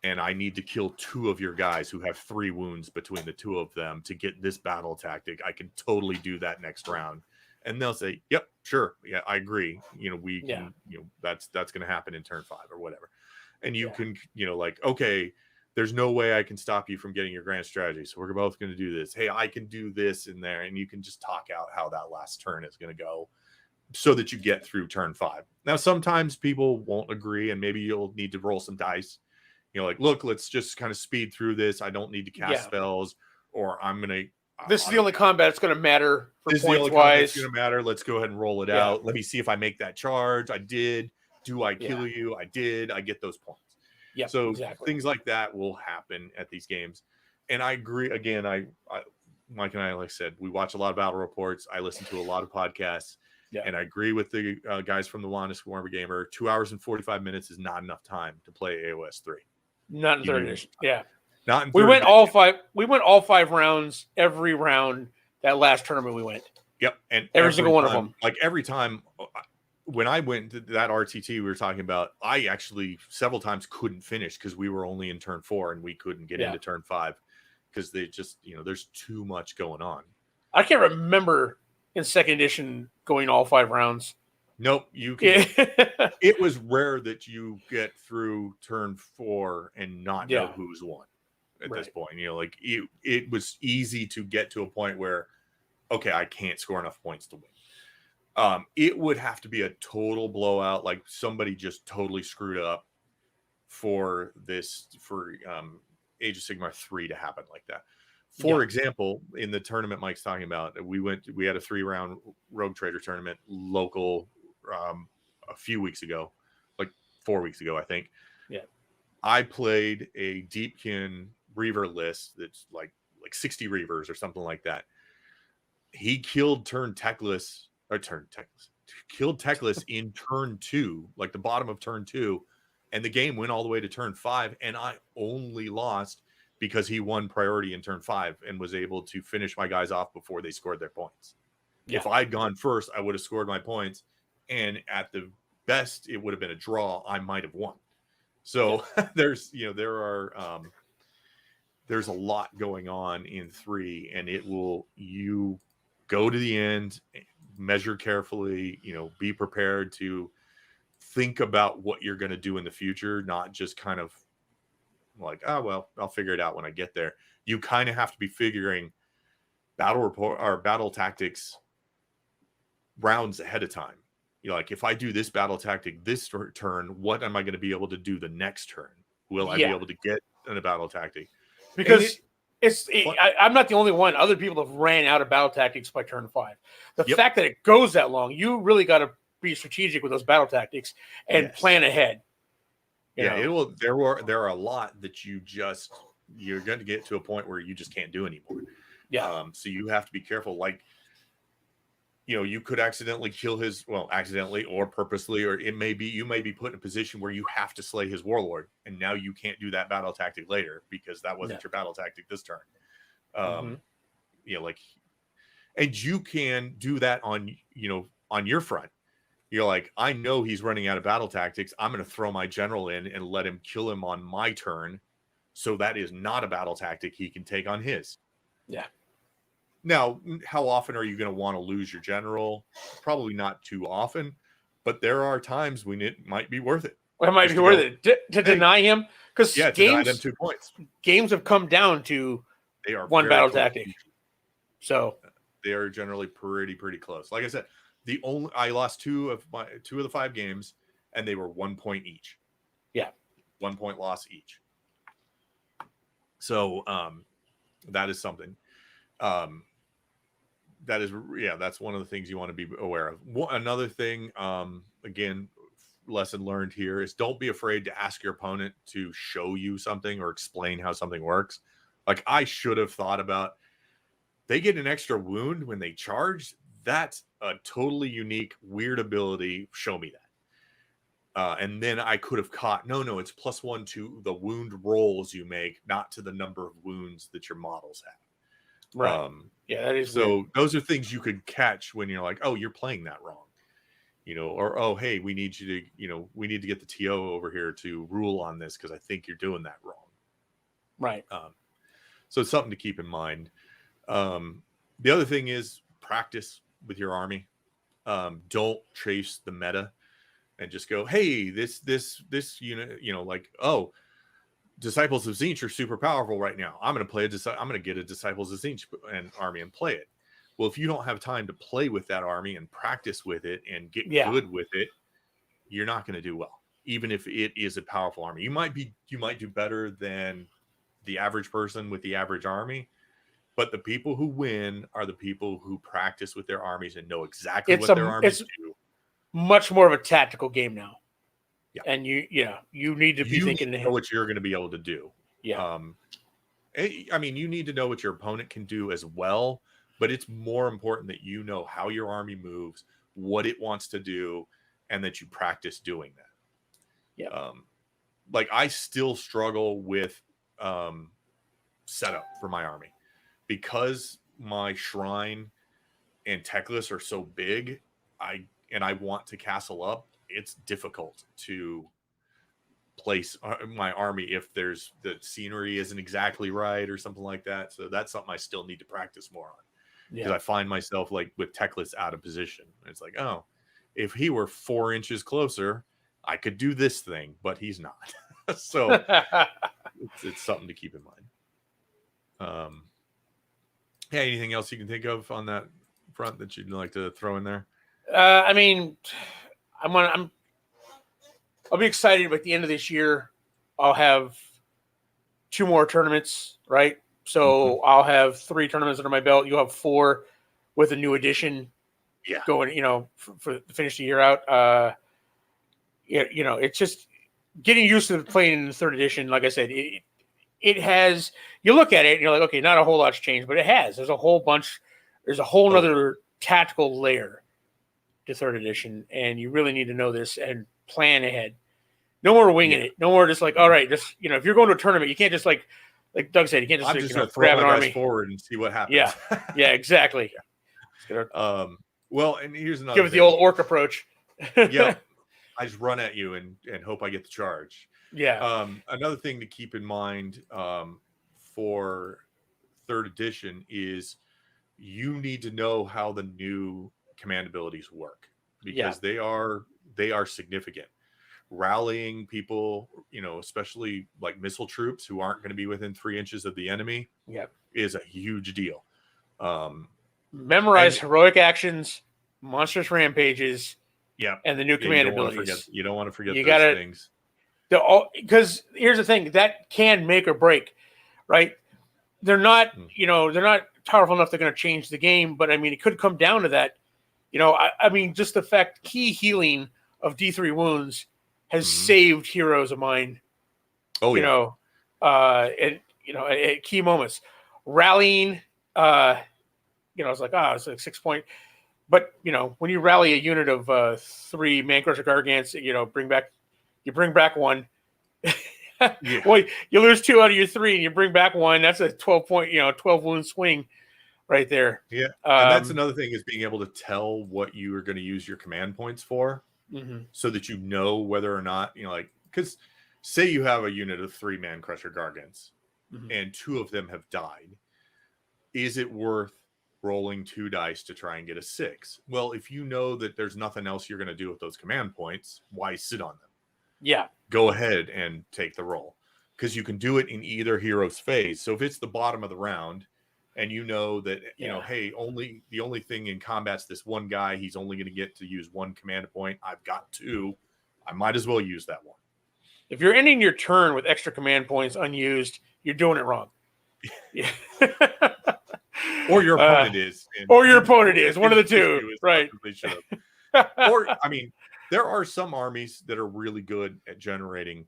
Speaker 1: and I need to kill 2 of your guys who have 3 wounds between the 2 of them to get this battle tactic. I can totally do that next round. And they'll say, yep, sure. Yeah, I agree. You know, we can, you know, that's going to happen in turn 5 or whatever. And you can, you know, like, okay, there's no way I can stop you from getting your grand strategy. So we're both going to do this. Hey, I can do this in there. And you can just talk out how that last turn is going to go so that you get through turn 5. Now, sometimes people won't agree, and maybe you'll need to roll some dice. You know, like, look, let's just kind of speed through this. I don't need to cast spells, or I'm going to.
Speaker 2: This is the only combat that's going to matter for
Speaker 1: points wise. It's going to matter. Let's go ahead and roll it out. Let me see if I make that charge. I did. Do I kill you? I did. I get those points.
Speaker 2: Yeah.
Speaker 1: So things like that will happen at these games. And I agree. Again, Mike and I, like I said, we watch a lot of battle reports. I listen to a lot of podcasts. Yeah. And I agree with the guys from the Honest Wargamer. 2 hours and 45 minutes is not enough time to play AOS 3.
Speaker 2: Not in third edition. Yeah.
Speaker 1: Not in
Speaker 2: we went all 5. We went all 5 rounds every round that last tournament we went.
Speaker 1: Yep. And
Speaker 2: every single one of them.
Speaker 1: Like every time when I went to that RTT we were talking about, I actually several times couldn't finish because we were only in turn 4 and we couldn't get into turn 5 because they just, you know, there's too much going on.
Speaker 2: I can't remember in second edition going all 5 rounds.
Speaker 1: Nope, you can. It was rare that you get through turn 4 and not know who's won at this point. You know, like it was easy to get to a point where, okay, I can't score enough points to win. It would have to be a total blowout, like somebody just totally screwed up for Age of Sigmar 3 to happen like that. For example, in the tournament Mike's talking about, we had a 3-round Rogue Trader tournament local a few weeks ago, like 4 weeks ago, I think.
Speaker 2: Yeah.
Speaker 1: I played a Deepkin Reaver list that's like 60 Reavers or something like that. He killed Techless in turn 2, like the bottom of turn 2, and the game went all the way to turn 5, and I only lost because he won priority in turn 5 and was able to finish my guys off before they scored their points. Yeah. If I'd gone first, I would have scored my points, and at the best, it would have been a draw. I might have won. So there's a lot going on in 3, and you go to the end, measure carefully, be prepared to think about what you're going to do in the future, not just kind of like, oh, well, I'll figure it out when I get there. You kind of have to be figuring battle report or battle tactics rounds ahead of time. Like, if I do this battle tactic this turn, what am I going to be able to do the next turn? Will I be able to get in a battle tactic?
Speaker 2: Because I'm not the only one. Other people have ran out of battle tactics by turn 5. The fact that it goes that long, you really got to be strategic with those battle tactics and plan ahead.
Speaker 1: It will. There are a lot that you're going to get to a point where you just can't do anymore. Yeah. So you have to be careful. Like, you could accidentally kill accidentally or purposely, or you may be put in a position where you have to slay his warlord, and now you can't do that battle tactic later because that wasn't your battle tactic this turn. And you can do that on your front. You're like, I know he's running out of battle tactics. I'm going to throw my general in and let him kill him on my turn. So that is not a battle tactic he can take on his.
Speaker 2: Yeah.
Speaker 1: Now, how often are you going to want to lose your general? Probably not too often, but there are times when it might be worth it.
Speaker 2: Well, it might be worth it to deny him, because
Speaker 1: deny them 2 points.
Speaker 2: Games have come down to one battle tactic. So
Speaker 1: they are generally pretty close. Like I said, I lost two of the 5 games, and they were 1 point each.
Speaker 2: Yeah,
Speaker 1: 1 point loss each. So that is something. That's one of the things you want to be aware of. Another thing, again, lesson learned here is don't be afraid to ask your opponent to show you something or explain how something works. Like, I should have thought about, they get an extra wound when they charge. That's a totally unique, weird ability. Show me that. And then I could have caught, no, it's +1 to the wound rolls you make, not to the number of wounds that your models have.
Speaker 2: Right. That is
Speaker 1: so
Speaker 2: weird.
Speaker 1: Those are things you could catch when you're like, oh, you're playing that wrong, or, oh, hey, we need you to, we need to get the TO over here to rule on this because I think you're doing that wrong.
Speaker 2: Right.
Speaker 1: So it's something to keep in mind. The other thing is practice with your army. Don't chase the meta and just go, hey, this unit, like, oh, Disciples of Tzeentch are super powerful right now. I'm going to get a Disciples of Tzeentch and army and play it. Well, if you don't have time to play with that army and practice with it and get good with it, you're not going to do well. Even if it is a powerful army, you might do better than the average person with the average army. But the people who win are the people who practice with their armies and know exactly what their armies do.
Speaker 2: Much more of a tactical game now.
Speaker 1: Yeah.
Speaker 2: And you need to be thinking
Speaker 1: know what you're going to be able to do.
Speaker 2: Yeah.
Speaker 1: I mean, you need to know what your opponent can do as well, but it's more important that you know how your army moves, what it wants to do, and that you practice doing that.
Speaker 2: Yeah.
Speaker 1: Like, I still struggle with setup for my army because my shrine and Teclis are so big. I want to castle up. It's difficult to place my army if the scenery isn't exactly right or something like that. So that's something I still need to practice more on, because I find myself, like, with Teclis out of position. It's like, oh, if he were 4 inches closer, I could do this thing, but he's not. So it's something to keep in mind. Anything else you can think of on that front that you'd like to throw in there?
Speaker 2: I mean, I'll be excited. But at the end of this year, I'll have 2 more tournaments, right? So I'll have 3 tournaments under my belt. You'll have 4 with a new edition.
Speaker 1: Yeah,
Speaker 2: going, for to finish the year out. It's just getting used to playing in the 3rd edition. Like I said, it has. You look at it, and you're like, okay, not a whole lot's changed, but it has. There's a whole bunch. There's a whole other tactical layer to 3rd edition, and you really need to know this and plan ahead. No more winging it. No more just like, all right, just if you're going to a tournament, you can't just like, like Doug said, you can't
Speaker 1: I'm
Speaker 2: just,
Speaker 1: just going to
Speaker 2: grab
Speaker 1: throw
Speaker 2: an
Speaker 1: my guys
Speaker 2: army
Speaker 1: forward and see what happens.
Speaker 2: Yeah. Yeah, exactly.
Speaker 1: Well, and here's another
Speaker 2: Give it
Speaker 1: thing.
Speaker 2: the old orc approach.
Speaker 1: Yep. I just run at you and hope I get the charge.
Speaker 2: Yeah.
Speaker 1: Another thing to keep in mind for 3rd edition is you need to know how the new command abilities work, because they are significant. Rallying people, especially like missile troops who aren't going to be within 3 inches of the enemy, is a huge deal.
Speaker 2: Memorize heroic actions, monstrous rampages, and the new command abilities.
Speaker 1: You don't want to forget those things.
Speaker 2: Because here's the thing, that can make or break, right? They're not, they're not powerful enough they're going to change the game, but I mean, it could come down to that. I mean, just the fact key healing of D3 wounds has saved heroes of mine. At key moments, rallying. It's like it's like 6 point. But when you rally a unit of 3 Man Crusher Gargants, you bring back 1. Well, you lose 2 out of your 3, and you bring back 1. That's a 12 point, 12 wound swing right there.
Speaker 1: Yeah, and that's another thing, is being able to tell what you are going to use your command points for, so that you know whether or not because say you have a unit of 3 Man Crusher Gargants, and 2 of them have died. Is it worth rolling 2 dice to try and get a 6? Well, if you know that there's nothing else you're going to do with those command points, why sit on them?
Speaker 2: Yeah.
Speaker 1: Go ahead and take the roll, because you can do it in either hero's phase. So if it's the bottom of the round and that, hey, the only thing in combat's this one guy, he's only going to get to use 1 command point. I've got 2. I might as well use that one.
Speaker 2: If you're ending your turn with extra command points unused, you're doing it wrong. Yeah.
Speaker 1: Or your opponent is.
Speaker 2: Or your opponent is. One of the two. Right.
Speaker 1: Or, I mean, there are some armies that are really good at generating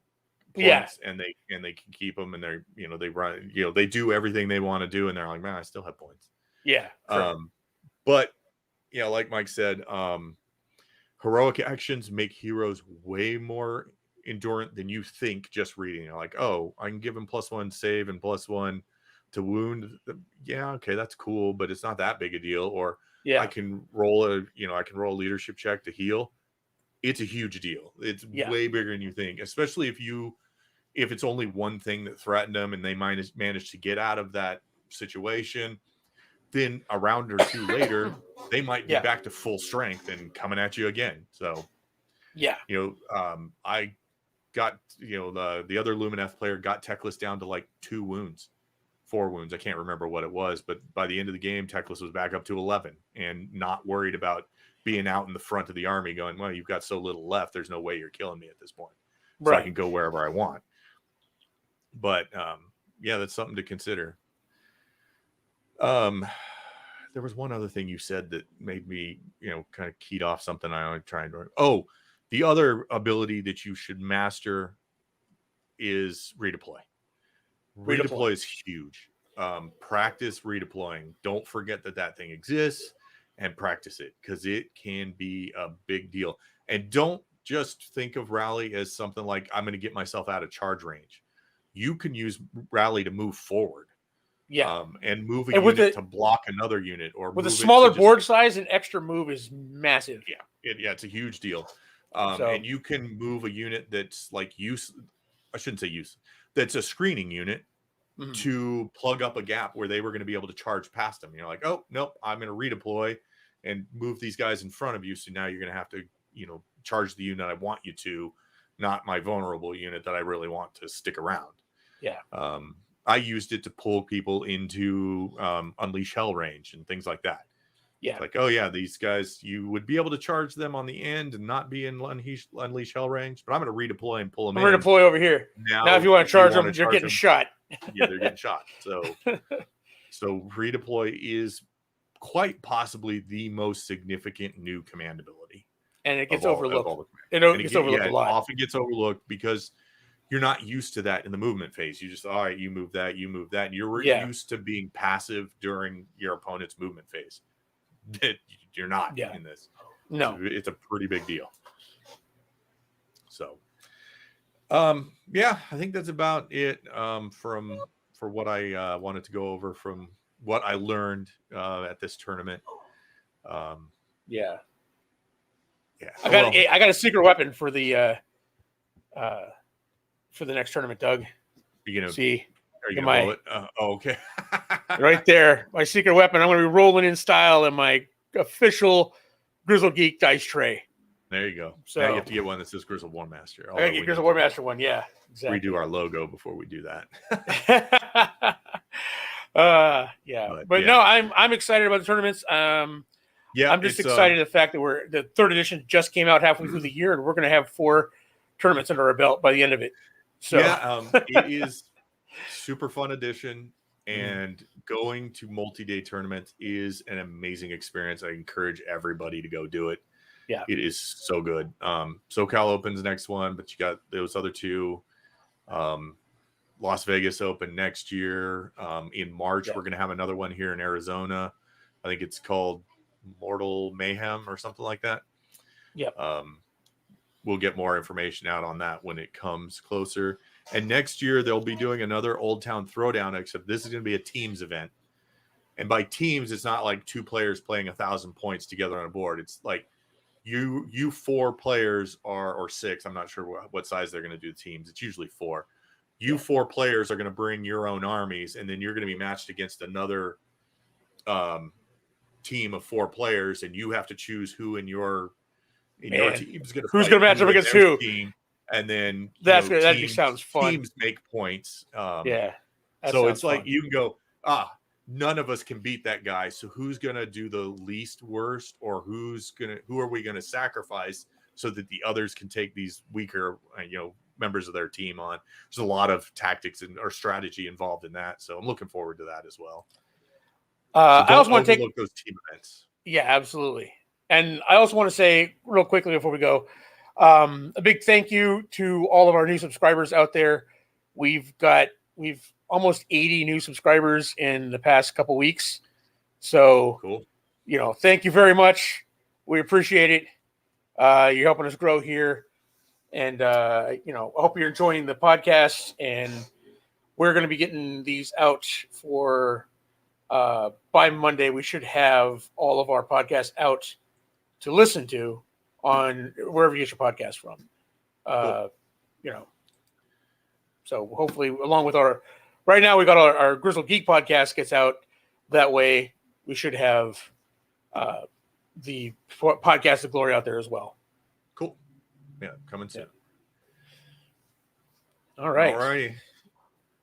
Speaker 1: points, and they can keep them, and they're, they run, they do everything they want to do, and they're like, man, I still have points.
Speaker 2: Yeah. Sure.
Speaker 1: But, like Mike said, heroic actions make heroes way more endurant than you think just reading. You're like, oh, I can give him +1 save and +1 to wound. Yeah, okay, that's cool, but it's not that big a deal. Or I can roll a leadership check to heal. It's a huge deal. It's way bigger than you think, especially if it's only one thing that threatened them and they manage to get out of that situation. Then a round or 2 later, they might be back to full strength and coming at you again. So, I got, the other Lumineth player got Teclis down to like 2 wounds, 4 wounds. I can't remember what it was, but by the end of the game, Teclis was back up to 11 and not worried about being out in the front of the army going, well, you've got so little left. There's no way you're killing me at this point. So I can go wherever I want. But that's something to consider. There was one other thing you said that made me, kind of keyed off something I was trying to. Oh, the other ability that you should master is redeploy. Redeploy is huge. Practice redeploying. Don't forget that thing exists, and practice it, because it can be a big deal. And don't just think of rally as something like, I'm going to get myself out of charge range. You can use rally to move forward. And move a unit to block another unit, or
Speaker 2: with a smaller board size, an extra move is massive.
Speaker 1: It's a huge deal. And you can move a unit that's like that's a screening unit to plug up a gap where they were going to be able to charge past them. You're like, oh nope, I'm going to redeploy and move these guys in front of you. So now you're going to have to, charge the unit I want you to, not my vulnerable unit that I really want to stick around. I used it to pull people into Unleash Hell range and things like that. It's like, oh yeah, these guys, you would be able to charge them on the end and not be in Unleash Hell range, but I'm going to redeploy and pull them in.
Speaker 2: Redeploy over here. Now if you want to charge them, you're getting shot.
Speaker 1: They're getting shot. So redeploy is quite possibly the most significant new command ability.
Speaker 2: And it gets overlooked. It gets overlooked a lot.
Speaker 1: It often gets overlooked because you're not used to that in the movement phase. You just, all right, you move that. And you're used to being passive during your opponent's movement phase. You're not in this.
Speaker 2: No.
Speaker 1: It's a pretty big deal. So, I think that's about it from for what I wanted to go over from what I learned at this tournament.
Speaker 2: Yeah.
Speaker 1: Yeah,
Speaker 2: I got a secret weapon for the next tournament, Doug.
Speaker 1: You gonna
Speaker 2: see?
Speaker 1: Are you gonna blow it? Okay.
Speaker 2: Right there, my secret weapon. I'm gonna be rolling in style in my official Grizzled Geek dice tray.
Speaker 1: There you go.
Speaker 2: So
Speaker 1: now you have to get one that says Grizzled War Master.
Speaker 2: I gotta get Grizzled War Master one. Yeah, exactly.
Speaker 1: Redo our logo before we do that.
Speaker 2: Yeah, but no, I'm excited about the tournaments.
Speaker 1: Yeah,
Speaker 2: I'm just excited the fact that the third edition just came out halfway through the year, and we're going to have 4 tournaments under our belt by the end of it. So
Speaker 1: yeah, it is super fun edition, and going to multi-day tournaments is an amazing experience. I encourage everybody to go do it.
Speaker 2: Yeah,
Speaker 1: it is so good. Socal opens next one, but you got those other 2. Las Vegas open next year. In March, we're going to have another one here in Arizona. I think it's called Mortal Mayhem or something like that.
Speaker 2: Yep.
Speaker 1: We'll get more information out on that when it comes closer. And next year they'll be doing another Old Town Throwdown, except this is going to be a teams event. And by teams, it's not like 2 players playing 1,000 points together on a board. It's like you 4 players or 6. I'm not sure what size they're going to do teams. It's usually 4. You 4 players are going to bring your own armies, and then you're going to be matched against another team of 4 players, and you have to choose who in your team is going to
Speaker 2: who's going to match up against who.
Speaker 1: Team, and then
Speaker 2: that sounds fun.
Speaker 1: Teams make points.
Speaker 2: Yeah.
Speaker 1: So it's like you can go, none of us can beat that guy. So who's going to do the least worst, or who are we going to sacrifice so that the others can take these weaker, members of their team on? There's a lot of tactics or strategy involved in that. So I'm looking forward to that as well.
Speaker 2: I also want to take
Speaker 1: those team events.
Speaker 2: Yeah, absolutely. And I also want to say real quickly before we go, a big thank you to all of our new subscribers out there. We've almost 80 new subscribers in the past couple weeks. So,
Speaker 1: cool.
Speaker 2: Thank you very much. We appreciate it. You're helping us grow here. And, I hope you're enjoying the podcast. And we're going to be getting these out for by Monday. We should have all of our podcasts out to listen to on wherever you get your podcast from.
Speaker 1: Cool.
Speaker 2: So hopefully, along with right now we got our Grizzled Geek podcast gets out. That way we should have the podcast of glory out there as well.
Speaker 1: Cool. Yeah, coming soon.
Speaker 2: Yeah. All right.
Speaker 1: All righty.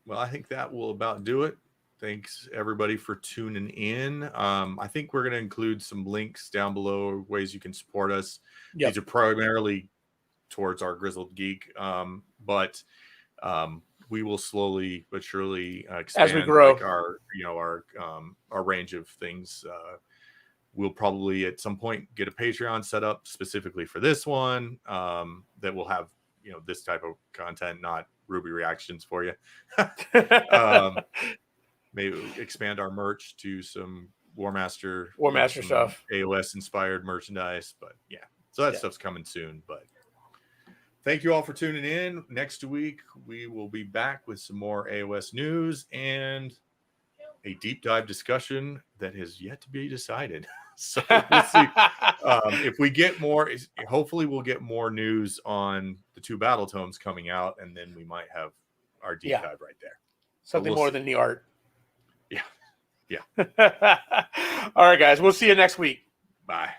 Speaker 1: Well, I think that will about do it. Thanks everybody for tuning in. I think we're going to include some links down below, ways you can support us.
Speaker 2: Yep.
Speaker 1: These are primarily towards our Grizzled Geek, but we will slowly but surely expand
Speaker 2: as we grow
Speaker 1: our range of things. We'll probably at some point get a Patreon set up specifically for this one that will have this type of content, not Ruby reactions for you. Maybe expand our merch to some War Master
Speaker 2: stuff,
Speaker 1: AOS inspired merchandise. But yeah, so that stuff's coming soon. But thank you all for tuning in. Next week, we will be back with some more AOS news and a deep dive discussion that has yet to be decided. So we'll see. If we get more, hopefully we'll get more news on the 2 battle tomes coming out, and then we might have our deep dive right there.
Speaker 2: Something more than the art.
Speaker 1: Yeah.
Speaker 2: All right, guys. We'll see you next week.
Speaker 1: Bye.